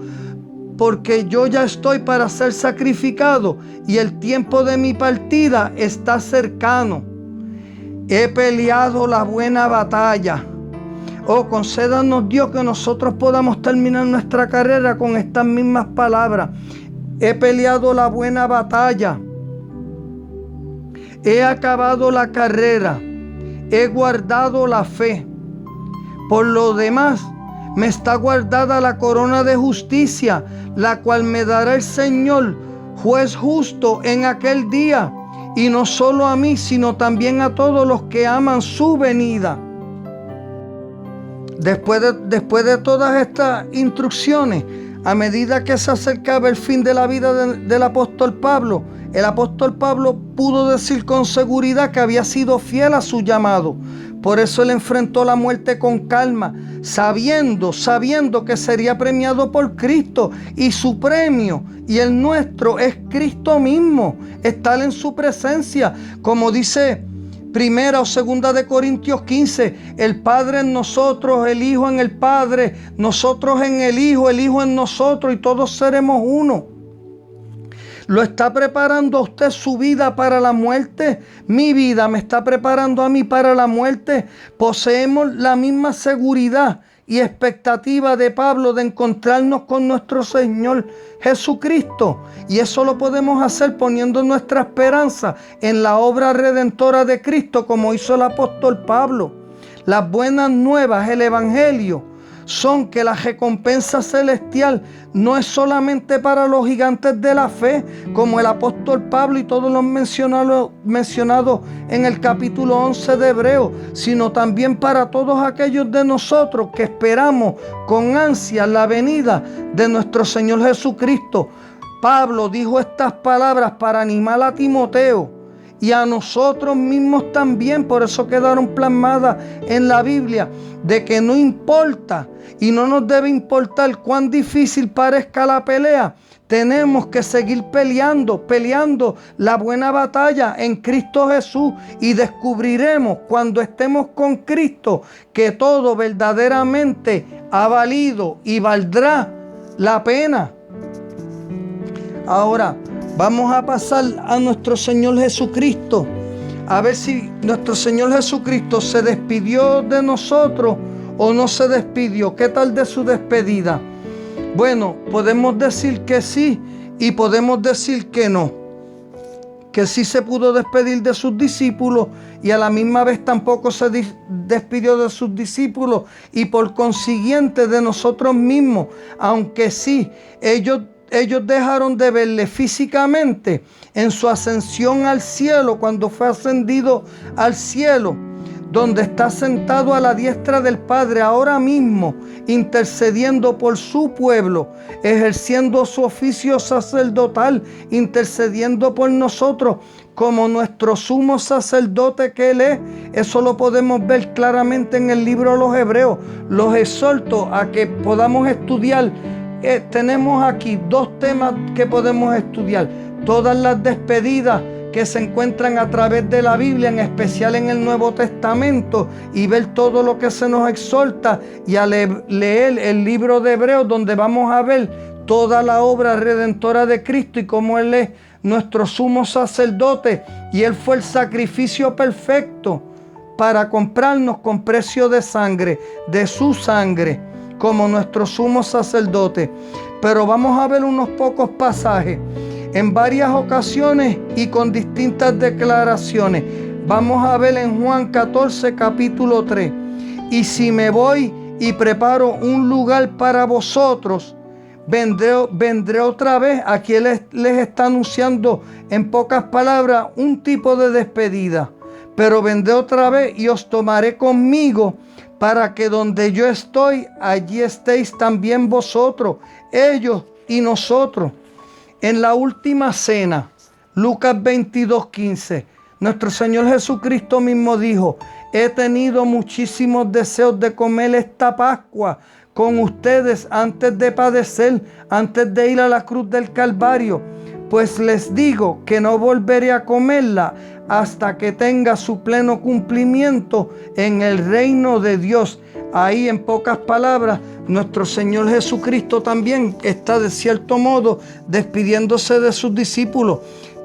porque yo ya estoy para ser sacrificado y el tiempo de mi partida está cercano. He peleado la buena batalla. Oh, concédanos Dios que nosotros podamos terminar nuestra carrera con estas mismas palabras. He peleado la buena batalla. He acabado la carrera. He guardado la fe. Por lo demás, me está guardada la corona de justicia, la cual me dará el Señor, juez justo, en aquel día. Y no solo a mí, sino también a todos los que aman su venida. Después de todas estas instrucciones, a medida que se acercaba el fin de la vida del apóstol Pablo, el apóstol Pablo pudo decir con seguridad que había sido fiel a su llamado. Por eso él enfrentó la muerte con calma, sabiendo que sería premiado por Cristo, y su premio y el nuestro es Cristo mismo, estar en su presencia, como dice 1 o 2 de Corintios 15, el Padre en nosotros, el Hijo en el Padre, nosotros en el Hijo en nosotros, y todos seremos uno. ¿Lo está preparando a usted su vida para la muerte? Mi vida me está preparando a mí para la muerte. Poseemos la misma seguridad y expectativa de Pablo de encontrarnos con nuestro Señor Jesucristo. Y eso lo podemos hacer poniendo nuestra esperanza en la obra redentora de Cristo, como hizo el apóstol Pablo. Las buenas nuevas, el Evangelio, son que la recompensa celestial no es solamente para los gigantes de la fe, como el apóstol Pablo y todos los mencionados en el capítulo 11 de Hebreos, sino también para todos aquellos de nosotros que esperamos con ansia la venida de nuestro Señor Jesucristo. Pablo dijo estas palabras para animar a Timoteo y a nosotros mismos también. Por eso quedaron plasmadas en la Biblia, de que no importa y no nos debe importar cuán difícil parezca la pelea, tenemos que seguir peleando la buena batalla en Cristo Jesús, y descubriremos cuando estemos con Cristo que todo verdaderamente ha valido y valdrá la pena. Ahora vamos a pasar a nuestro Señor Jesucristo, a ver si nuestro Señor Jesucristo se despidió de nosotros o no se despidió. ¿Qué tal de su despedida? Bueno, podemos decir que sí y podemos decir que no. Que sí se pudo despedir de sus discípulos y a la misma vez tampoco se despidió de sus discípulos y por consiguiente de nosotros mismos. Aunque sí, ellos dejaron de verle físicamente en su ascensión al cielo, cuando fue ascendido al cielo, donde está sentado a la diestra del Padre ahora mismo, intercediendo por su pueblo, ejerciendo su oficio sacerdotal, intercediendo por nosotros como nuestro sumo sacerdote que Él es. Eso lo podemos ver claramente en el libro de los Hebreos. Los exhorto a que podamos estudiar. Tenemos aquí 2 temas que podemos estudiar. Todas las despedidas que se encuentran a través de la Biblia, en especial en el Nuevo Testamento, y ver todo lo que se nos exhorta, y a leer el libro de Hebreos, donde vamos a ver toda la obra redentora de Cristo y cómo Él es nuestro sumo sacerdote y Él fue el sacrificio perfecto para comprarnos con precio de sangre, de su sangre, como nuestro sumo sacerdote. Pero vamos a ver unos pocos pasajes en varias ocasiones y con distintas declaraciones. Vamos a ver en Juan 14, capítulo 3. Y si me voy y preparo un lugar para vosotros, vendré otra vez. Aquí les está anunciando en pocas palabras un tipo de despedida. Pero vendré otra vez y os tomaré conmigo, para que donde yo estoy, allí estéis también vosotros, ellos y nosotros. En la última cena, Lucas 22:15, nuestro Señor Jesucristo mismo dijo: he tenido muchísimos deseos de comer esta Pascua con ustedes antes de padecer, antes de ir a la cruz del Calvario. Pues les digo que no volveré a comerla hasta que tenga su pleno cumplimiento en el reino de Dios. Ahí, en pocas palabras, nuestro Señor Jesucristo también está de cierto modo despidiéndose de sus discípulos.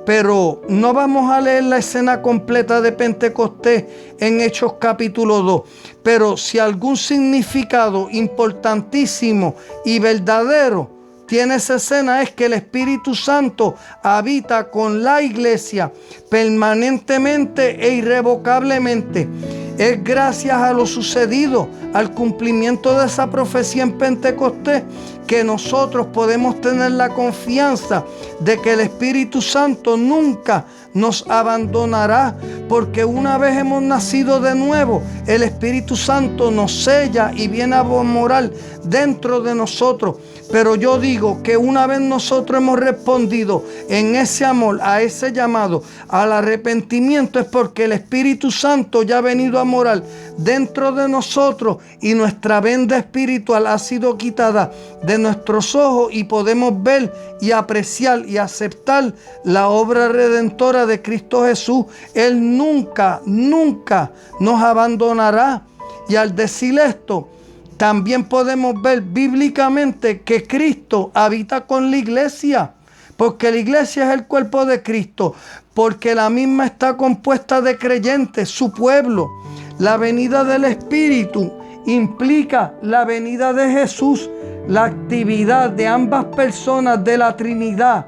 Pero no vamos a leer la escena completa de Pentecostés en Hechos capítulo 2. Pero si algún significado importantísimo y verdadero tiene esa escena, es que el Espíritu Santo habita con la iglesia permanentemente e irrevocablemente. Es gracias a lo sucedido, al cumplimiento de esa profecía en Pentecostés, que nosotros podemos tener la confianza de que el Espíritu Santo nunca nos abandonará, porque una vez hemos nacido de nuevo, el Espíritu Santo nos sella y viene a morar dentro de nosotros. Pero yo digo que una vez nosotros hemos respondido en ese amor, a ese llamado, al arrepentimiento, es porque el Espíritu Santo ya ha venido a morar dentro de nosotros y nuestra venda espiritual ha sido quitada de nuestros ojos y podemos ver y apreciar y aceptar la obra redentora de Cristo Jesús. Él nunca, nunca nos abandonará. Y al decir esto, también podemos ver bíblicamente que Cristo habita con la iglesia, porque la iglesia es el cuerpo de Cristo, porque la misma está compuesta de creyentes, su pueblo. La venida del Espíritu implica la venida de Jesús, la actividad de ambas personas de la Trinidad,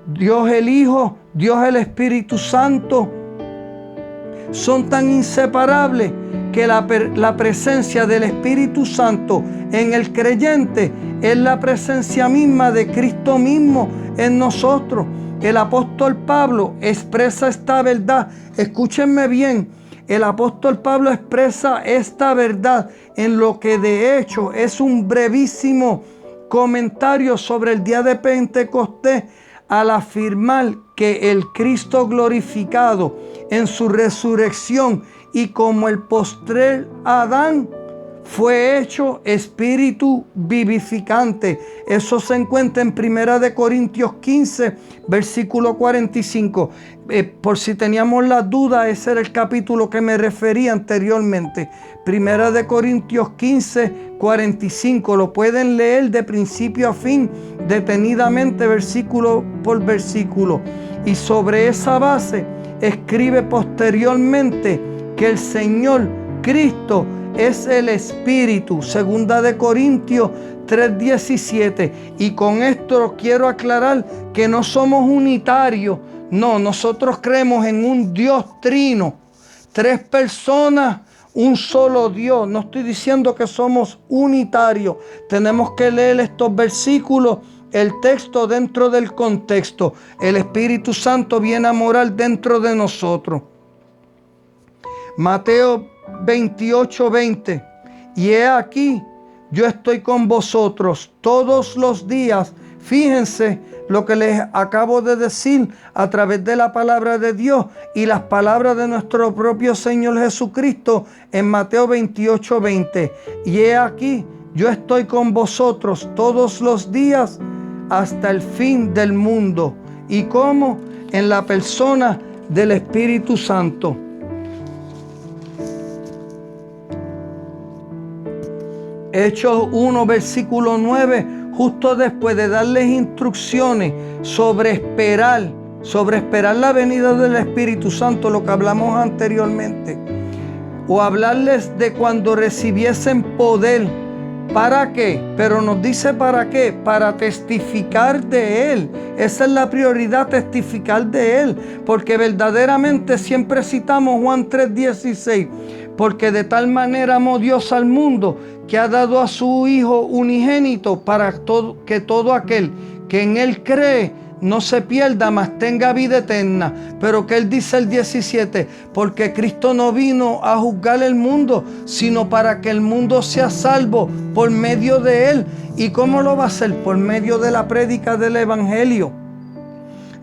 Dios el Hijo, Dios el Espíritu Santo, son tan inseparables que la presencia del Espíritu Santo en el creyente es la presencia misma de Cristo mismo en nosotros. El apóstol Pablo expresa esta verdad. Escúchenme bien, el apóstol Pablo expresa esta verdad en lo que de hecho es un brevísimo comentario sobre el día de Pentecostés, al afirmar que el Cristo glorificado en su resurrección y como el postrer Adán fue hecho espíritu vivificante. Eso se encuentra en 1 Corintios 15, versículo 45. Por si teníamos la duda, ese era el capítulo que me refería anteriormente. 1 Corintios 15, 45. Lo pueden leer de principio a fin, detenidamente, versículo por versículo. Y sobre esa base escribe posteriormente que el Señor Cristo es el Espíritu, 2 Corintios 3:17. Y con esto quiero aclarar que no somos unitarios. No, nosotros creemos en un Dios trino, 3 personas, un solo Dios. No estoy diciendo que somos unitarios. Tenemos que leer estos versículos, el texto dentro del contexto. El Espíritu Santo viene a morar dentro de nosotros. Mateo 28:20. Y he aquí, yo estoy con vosotros todos los días. Fíjense lo que les acabo de decir a través de la palabra de Dios y las palabras de nuestro propio Señor Jesucristo en Mateo 28:20. Y he aquí, yo estoy con vosotros todos los días hasta el fin del mundo. ¿Y cómo? En la persona del Espíritu Santo. Hechos 1, versículo 9, justo después de darles instrucciones sobre esperar la venida del Espíritu Santo, lo que hablamos anteriormente, o hablarles de cuando recibiesen poder. ¿Para qué? Pero nos dice para qué. Para testificar de Él. Esa es la prioridad, testificar de Él. Porque verdaderamente siempre citamos Juan 3:16. Porque de tal manera amó Dios al mundo que ha dado a su Hijo unigénito para que todo aquel que en Él cree no se pierda, mas tenga vida eterna. Pero que Él dice el 17, porque Cristo no vino a juzgar el mundo, sino para que el mundo sea salvo por medio de Él. ¿Y cómo lo va a hacer? Por medio de la prédica del Evangelio.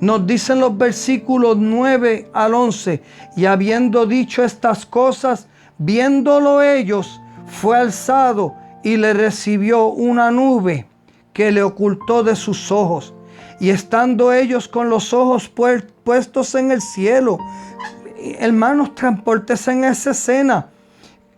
Nos dicen los versículos 9 al 11, y habiendo dicho estas cosas, viéndolo ellos, fue alzado y le recibió una nube que le ocultó de sus ojos. Y estando ellos con los ojos puestos en el cielo, hermanos, transpórtense en esa escena.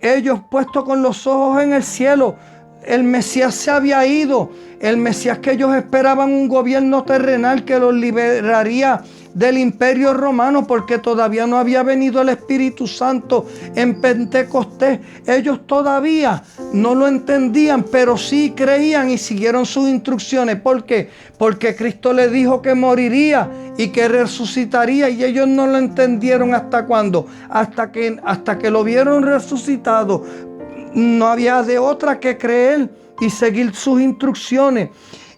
Ellos puestos con los ojos en el cielo. El Mesías se había ido. El Mesías que ellos esperaban, un gobierno terrenal que los liberaría del imperio romano, porque todavía no había venido el Espíritu Santo en Pentecostés. Ellos todavía no lo entendían, pero sí creían y siguieron sus instrucciones. ¿Por qué? Porque Cristo les dijo que moriría y que resucitaría, y ellos no lo entendieron. ¿Hasta cuándo? Hasta que lo vieron resucitado. No había de otra que creer y seguir sus instrucciones.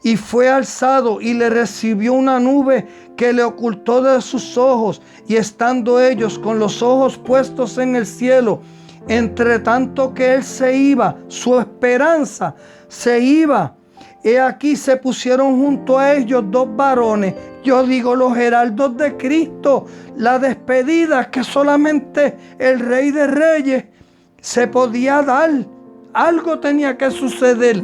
Y fue alzado y le recibió una nube que le ocultó de sus ojos. Y estando ellos con los ojos puestos en el cielo, entre tanto que él se iba, su esperanza se iba, he aquí se pusieron junto a ellos 2 varones. Yo digo, los heraldos de Cristo, la despedida que solamente el Rey de Reyes se podía dar. Algo tenía que suceder.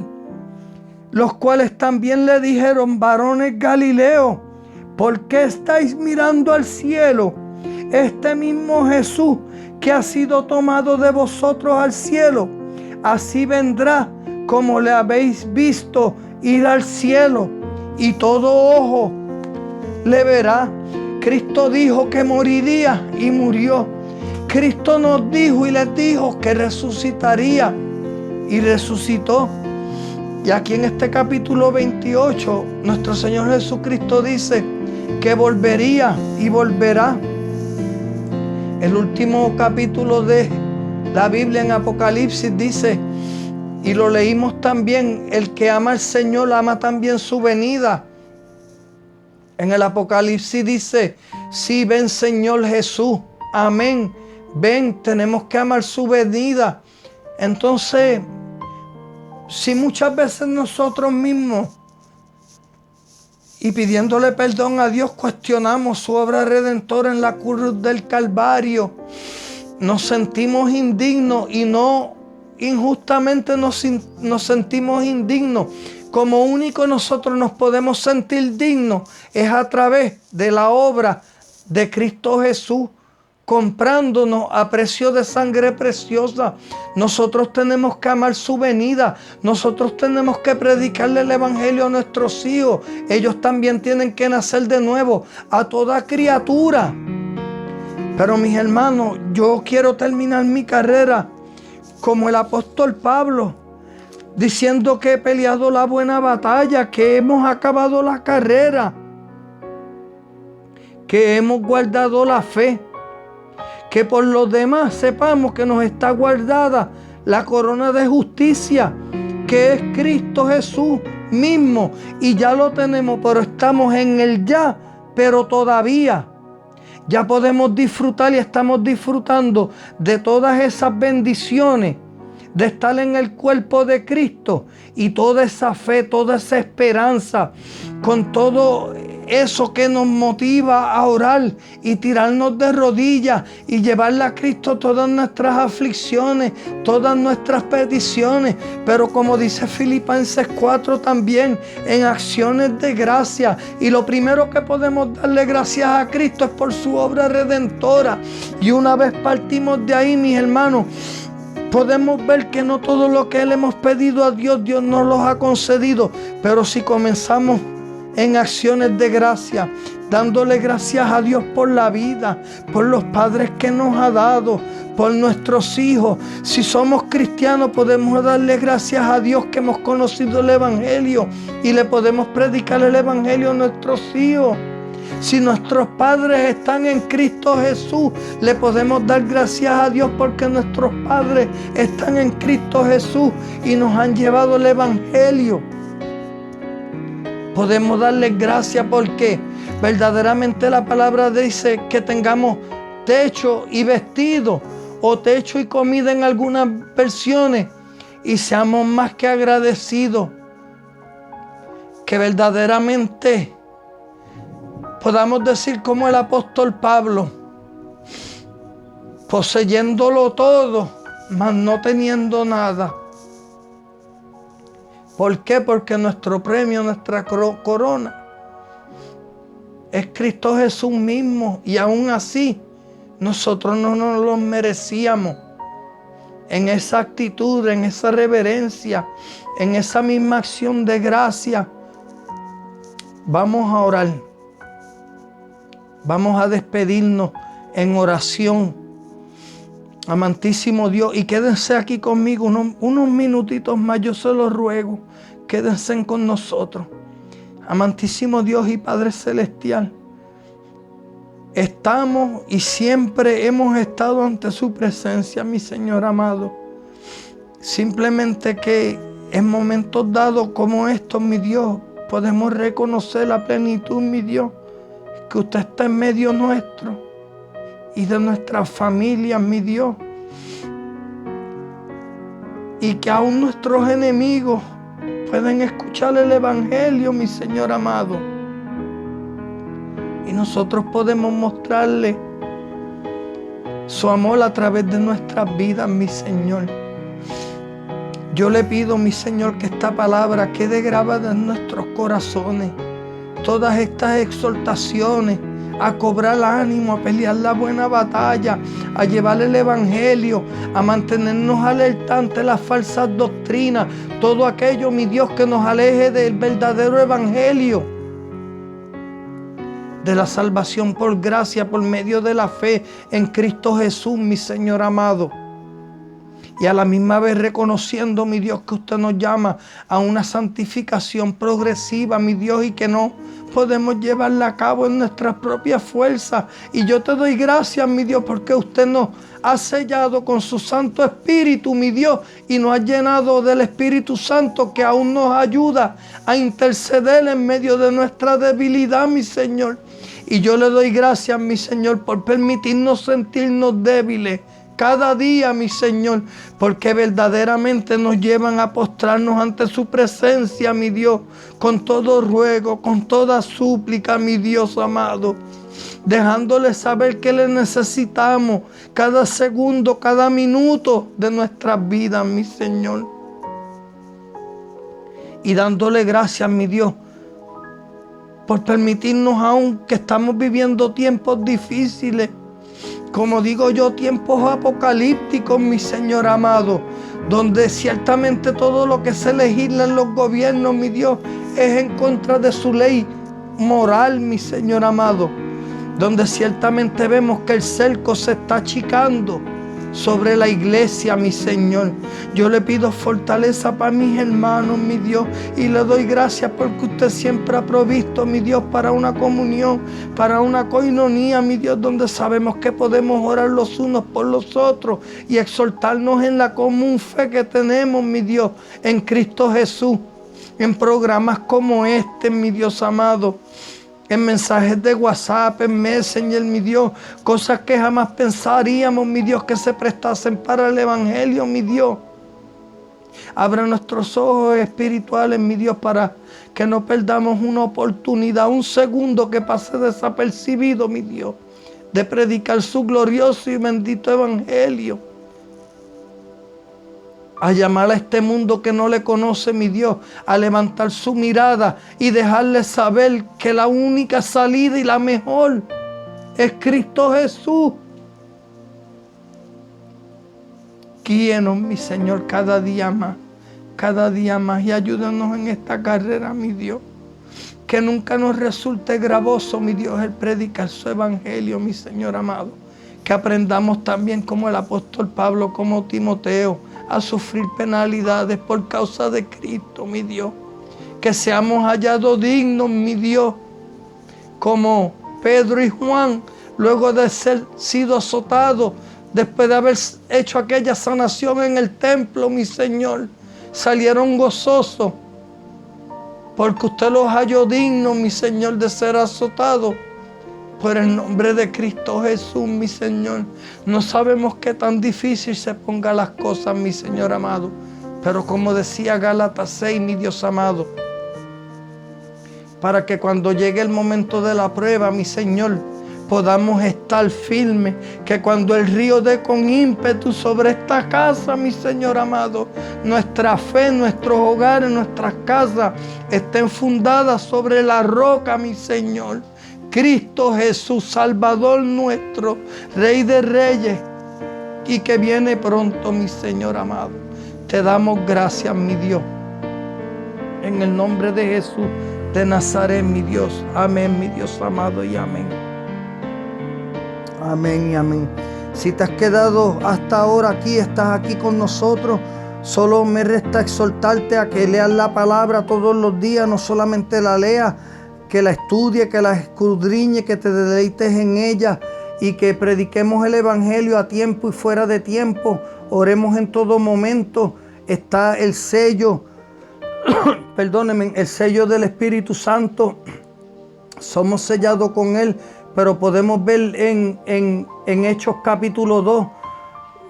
Los cuales también le dijeron, varones Galileos, ¿por qué estáis mirando al cielo? Este mismo Jesús que ha sido tomado de vosotros al cielo, así vendrá como le habéis visto ir al cielo, y todo ojo le verá. Cristo dijo que moriría y murió. Cristo nos dijo y les dijo que resucitaría y resucitó. Y aquí en este capítulo 28, nuestro Señor Jesucristo dice que volvería y volverá. El último capítulo de la Biblia en Apocalipsis dice, y lo leímos también, el que ama al Señor ama también su venida. En el Apocalipsis dice, sí, ven Señor Jesús, amén, ven, tenemos que amar su venida. Entonces, si muchas veces nosotros mismos, y pidiéndole perdón a Dios, cuestionamos su obra redentora en la cruz del Calvario, nos sentimos indignos y no injustamente nos sentimos indignos, como único nosotros nos podemos sentir dignos es a través de la obra de Cristo Jesús, comprándonos a precio de sangre preciosa. Nosotros tenemos que amar su venida. Nosotros tenemos que predicarle el evangelio a nuestros hijos. Ellos también tienen que nacer de nuevo, a toda criatura. Pero mis hermanos, yo quiero terminar mi carrera como el apóstol Pablo, diciendo que he peleado la buena batalla, que hemos acabado la carrera, que hemos guardado la fe, que por los demás sepamos que nos está guardada la corona de justicia, que es Cristo Jesús mismo, y ya lo tenemos, pero estamos en el ya, pero todavía. Ya podemos disfrutar y estamos disfrutando de todas esas bendiciones, de estar en el cuerpo de Cristo, y toda esa fe, toda esa esperanza, con todo eso que nos motiva a orar y tirarnos de rodillas y llevarle a Cristo todas nuestras aflicciones, todas nuestras peticiones, pero como dice Filipenses 4 también, en acciones de gracia. Y lo primero que podemos darle gracias a Cristo es por su obra redentora. Y una vez partimos de ahí, mis hermanos, podemos ver que no todo lo que le hemos pedido a Dios, Dios nos lo ha concedido. Pero si comenzamos en acciones de gracia, dándole gracias a Dios por la vida, por los padres que nos ha dado, por nuestros hijos. Si somos cristianos, podemos darle gracias a Dios que hemos conocido el evangelio y le podemos predicar el evangelio a nuestros hijos. Si nuestros padres están en Cristo Jesús, le podemos dar gracias a Dios porque nuestros padres están en Cristo Jesús y nos han llevado el evangelio. Podemos darle gracias porque verdaderamente la palabra dice que tengamos techo y vestido, o techo y comida en algunas versiones, y seamos más que agradecidos, que verdaderamente podamos decir como el apóstol Pablo, poseyéndolo todo, mas no teniendo nada. ¿Por qué? Porque nuestro premio, nuestra corona, es Cristo Jesús mismo, y aún así nosotros no nos lo merecíamos. En esa actitud, en esa reverencia, en esa misma acción de gracia, vamos a orar. Vamos a despedirnos en oración. Amantísimo Dios, y quédense aquí conmigo unos minutitos más, yo se los ruego. Quédense con nosotros. Amantísimo Dios y Padre Celestial, estamos y siempre hemos estado ante su presencia, mi Señor amado. Simplemente que en momentos dados como estos, mi Dios, podemos reconocer la plenitud, mi Dios, que usted está en medio nuestro y de nuestras familias, mi Dios. Y que aún nuestros enemigos pueden escuchar el evangelio, mi Señor amado. Y nosotros podemos mostrarle su amor a través de nuestras vidas, mi Señor. Yo le pido, mi Señor, que esta palabra quede grabada en nuestros corazones. Todas estas exhortaciones a cobrar ánimo, a pelear la buena batalla, a llevar el evangelio, a mantenernos alerta ante las falsas doctrinas, todo aquello, mi Dios, que nos aleje del verdadero evangelio, de la salvación por gracia, por medio de la fe en Cristo Jesús, mi Señor amado. Y a la misma vez reconociendo, mi Dios, que usted nos llama a una santificación progresiva, mi Dios, y que no podemos llevarla a cabo en nuestras propias fuerzas. Y yo te doy gracias, mi Dios, porque usted nos ha sellado con su Santo Espíritu, mi Dios, y nos ha llenado del Espíritu Santo, que aún nos ayuda a interceder en medio de nuestra debilidad, mi Señor. Y yo le doy gracias, mi Señor, por permitirnos sentirnos débiles cada día, mi Señor, porque verdaderamente nos llevan a postrarnos ante su presencia, mi Dios, con todo ruego, con toda súplica, mi Dios amado. dejándole saber que le necesitamos cada segundo, cada minuto de nuestras vidas, mi Señor. Y dándole gracias, mi Dios, por permitirnos, aún que estamos viviendo tiempos difíciles, como digo yo, tiempos apocalípticos, mi Señor amado, donde ciertamente todo lo que se legisla en los gobiernos, mi Dios, es en contra de su ley moral, mi Señor amado, donde ciertamente vemos que el cerco se está achicando sobre la iglesia, mi Señor. Yo le pido fortaleza para mis hermanos, mi Dios, y le doy gracias porque usted siempre ha provisto, mi Dios, para una comunión, para una coinonía, mi Dios, donde sabemos que podemos orar los unos por los otros y exhortarnos en la común fe que tenemos, mi Dios, en Cristo Jesús, en programas como este, mi Dios amado, en mensajes de WhatsApp, en Messenger, mi Dios, cosas que jamás pensaríamos, mi Dios, que se prestasen para el Evangelio, mi Dios. Abra nuestros ojos espirituales, mi Dios, para que no perdamos una oportunidad, un segundo que pase desapercibido, mi Dios, de predicar su glorioso y bendito Evangelio. A llamar a este mundo que no le conoce, mi Dios, a levantar su mirada y dejarle saber que la única salida y la mejor es Cristo Jesús. Guíenos, mi Señor, cada día más y ayúdanos en esta carrera, mi Dios. Que nunca nos resulte gravoso, mi Dios, el predicar su evangelio, mi Señor amado. Que aprendamos también como el apóstol Pablo, como Timoteo, a sufrir penalidades por causa de Cristo, mi Dios. Que seamos hallados dignos, mi Dios, como Pedro y Juan, luego de ser sido azotados, después de haber hecho aquella sanación en el templo, mi Señor, salieron gozosos, porque usted los halló dignos, mi Señor, de ser azotados por el nombre de Cristo Jesús, mi Señor. No sabemos qué tan difícil se pongan las cosas, mi Señor amado, pero como decía Gálatas 6, mi Dios amado, para que cuando llegue el momento de la prueba, mi Señor, podamos estar firmes, que cuando el río dé con ímpetu sobre esta casa, mi Señor amado, nuestra fe, nuestros hogares, nuestras casas estén fundadas sobre la roca, mi Señor. Cristo Jesús, Salvador nuestro, Rey de Reyes, y que viene pronto, mi Señor amado. Te damos gracias, mi Dios, en el nombre de Jesús de Nazaret, mi Dios. Amén, mi Dios amado, y amén. Amén y amén. Si te has quedado hasta ahora aquí, estás aquí con nosotros, solo me resta exhortarte a que leas la palabra todos los días, no solamente la leas, que la estudie, que la escudriñe, que te deleites en ella y que prediquemos el Evangelio a tiempo y fuera de tiempo. Oremos en todo momento. Está el sello, perdónenme, el sello del Espíritu Santo. Somos sellados con Él, pero podemos ver en Hechos capítulo 2,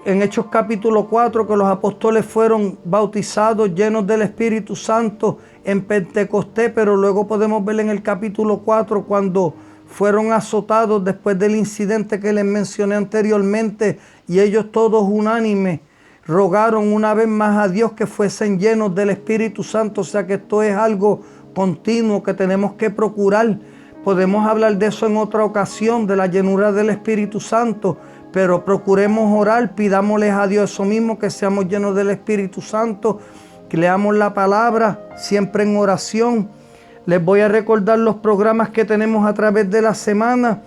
en Hechos capítulo 4, que los apóstoles fueron bautizados, llenos del Espíritu Santo en Pentecostés, pero luego podemos ver en el capítulo 4 cuando fueron azotados después del incidente que les mencioné anteriormente, y ellos todos unánimes rogaron una vez más a Dios que fuesen llenos del Espíritu Santo. O sea que esto es algo continuo que tenemos que procurar. Podemos hablar de eso en otra ocasión, de la llenura del Espíritu Santo, pero procuremos orar, pidámosles a Dios eso mismo, que seamos llenos del Espíritu Santo, que leamos la palabra siempre en oración. Les voy a recordar los programas que tenemos a través de la semana.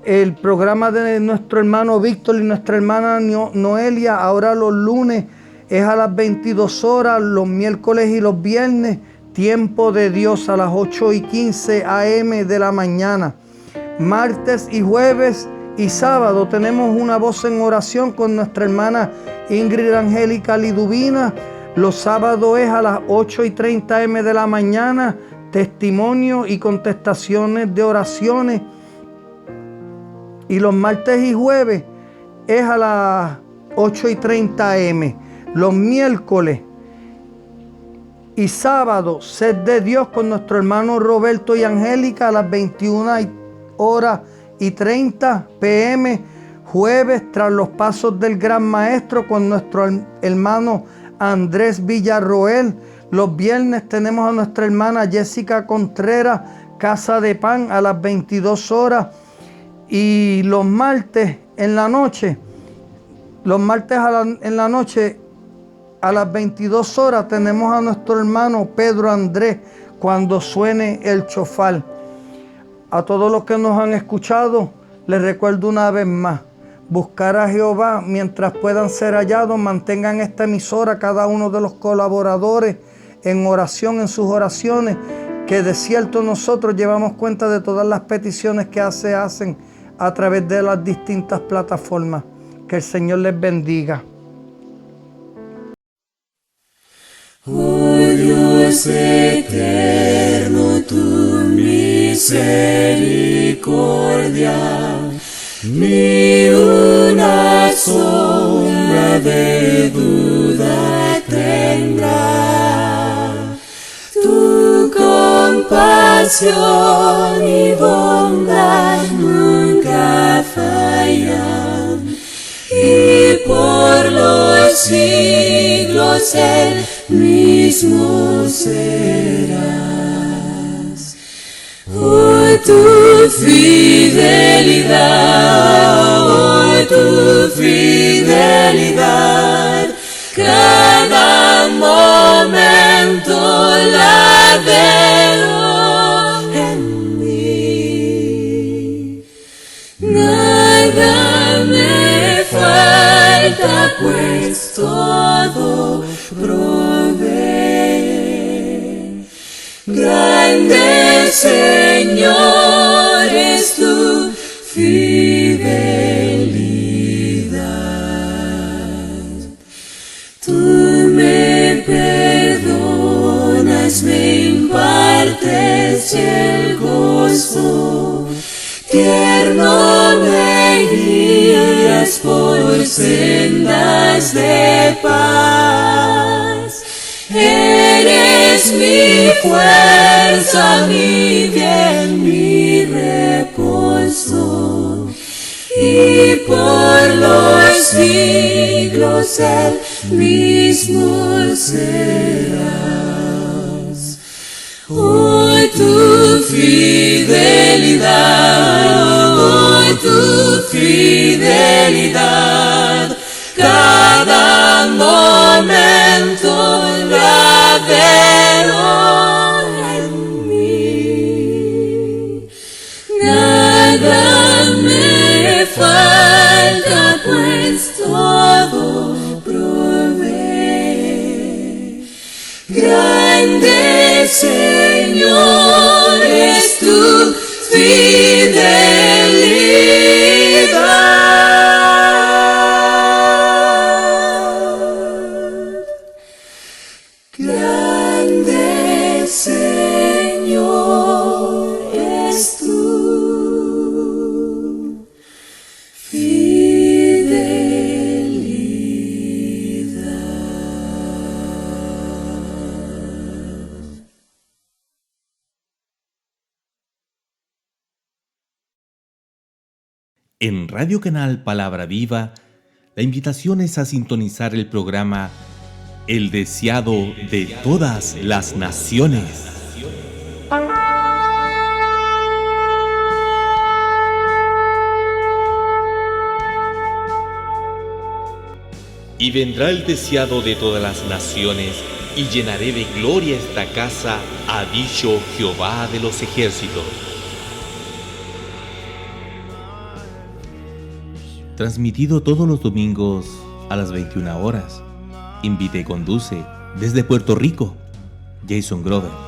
El programa de nuestro hermano Víctor y nuestra hermana Noelia, ahora los lunes es a las 22 horas, los miércoles y los viernes, Tiempo de Dios a las 8:15 a.m. de la mañana. Martes y jueves y sábado tenemos una voz en oración con nuestra hermana Ingrid Angélica Liduvina. Los sábados es a las 8:30 a.m. de la mañana, testimonio y contestaciones de oraciones. Y los martes y jueves es a las 8:30 a.m. Los miércoles y sábado, Sed de Dios con nuestro hermano Roberto y Angélica a las 21 horas 7:30 p.m. jueves, tras los pasos del Gran Maestro con nuestro hermano Andrés Villarroel. Los viernes tenemos a nuestra hermana Jessica Contreras, Casa de Pan, a las 22 horas. Y los martes en la noche, en la noche a las 22 horas tenemos a nuestro hermano Pedro Andrés cuando suene el chofar. A todos los que nos han escuchado, les recuerdo una vez más, buscar a Jehová mientras puedan ser hallados. Mantengan esta emisora, cada uno de los colaboradores, en oración, en sus oraciones, que de cierto nosotros llevamos cuenta de todas las peticiones que hacen a través de las distintas plataformas. Que el Señor les bendiga. Oh Dios eterno, tu misericordia, ni una sombra de duda tendrá. Tu compasión y bondad nunca fallan, y por los siglos el mismo serás. Oh, tu fidelidad, cada momento la veo en mí. Nada me falta, pues todo provee. Grande Señor es tu fidelidad. Tú me perdonas, me impartes el gozo, tierno me guías por sendas de paz. Eres mi fuerza, mi bien, mi reposo, y por los siglos el mismo serás. Oh, tu fidelidad, cada momento la veo en mí. Nada me falta, pues todo provee. Grande Señor es tu fidelidad. Grande Señor es tu En Radio Canal Palabra Viva, la invitación es a sintonizar el programa El Deseado de Todas las Naciones. Y vendrá el deseado de todas las naciones, y llenaré de gloria esta casa, ha dicho Jehová de los ejércitos. Transmitido todos los domingos a las 21 horas. Invita y conduce desde Puerto Rico, Jason Grover.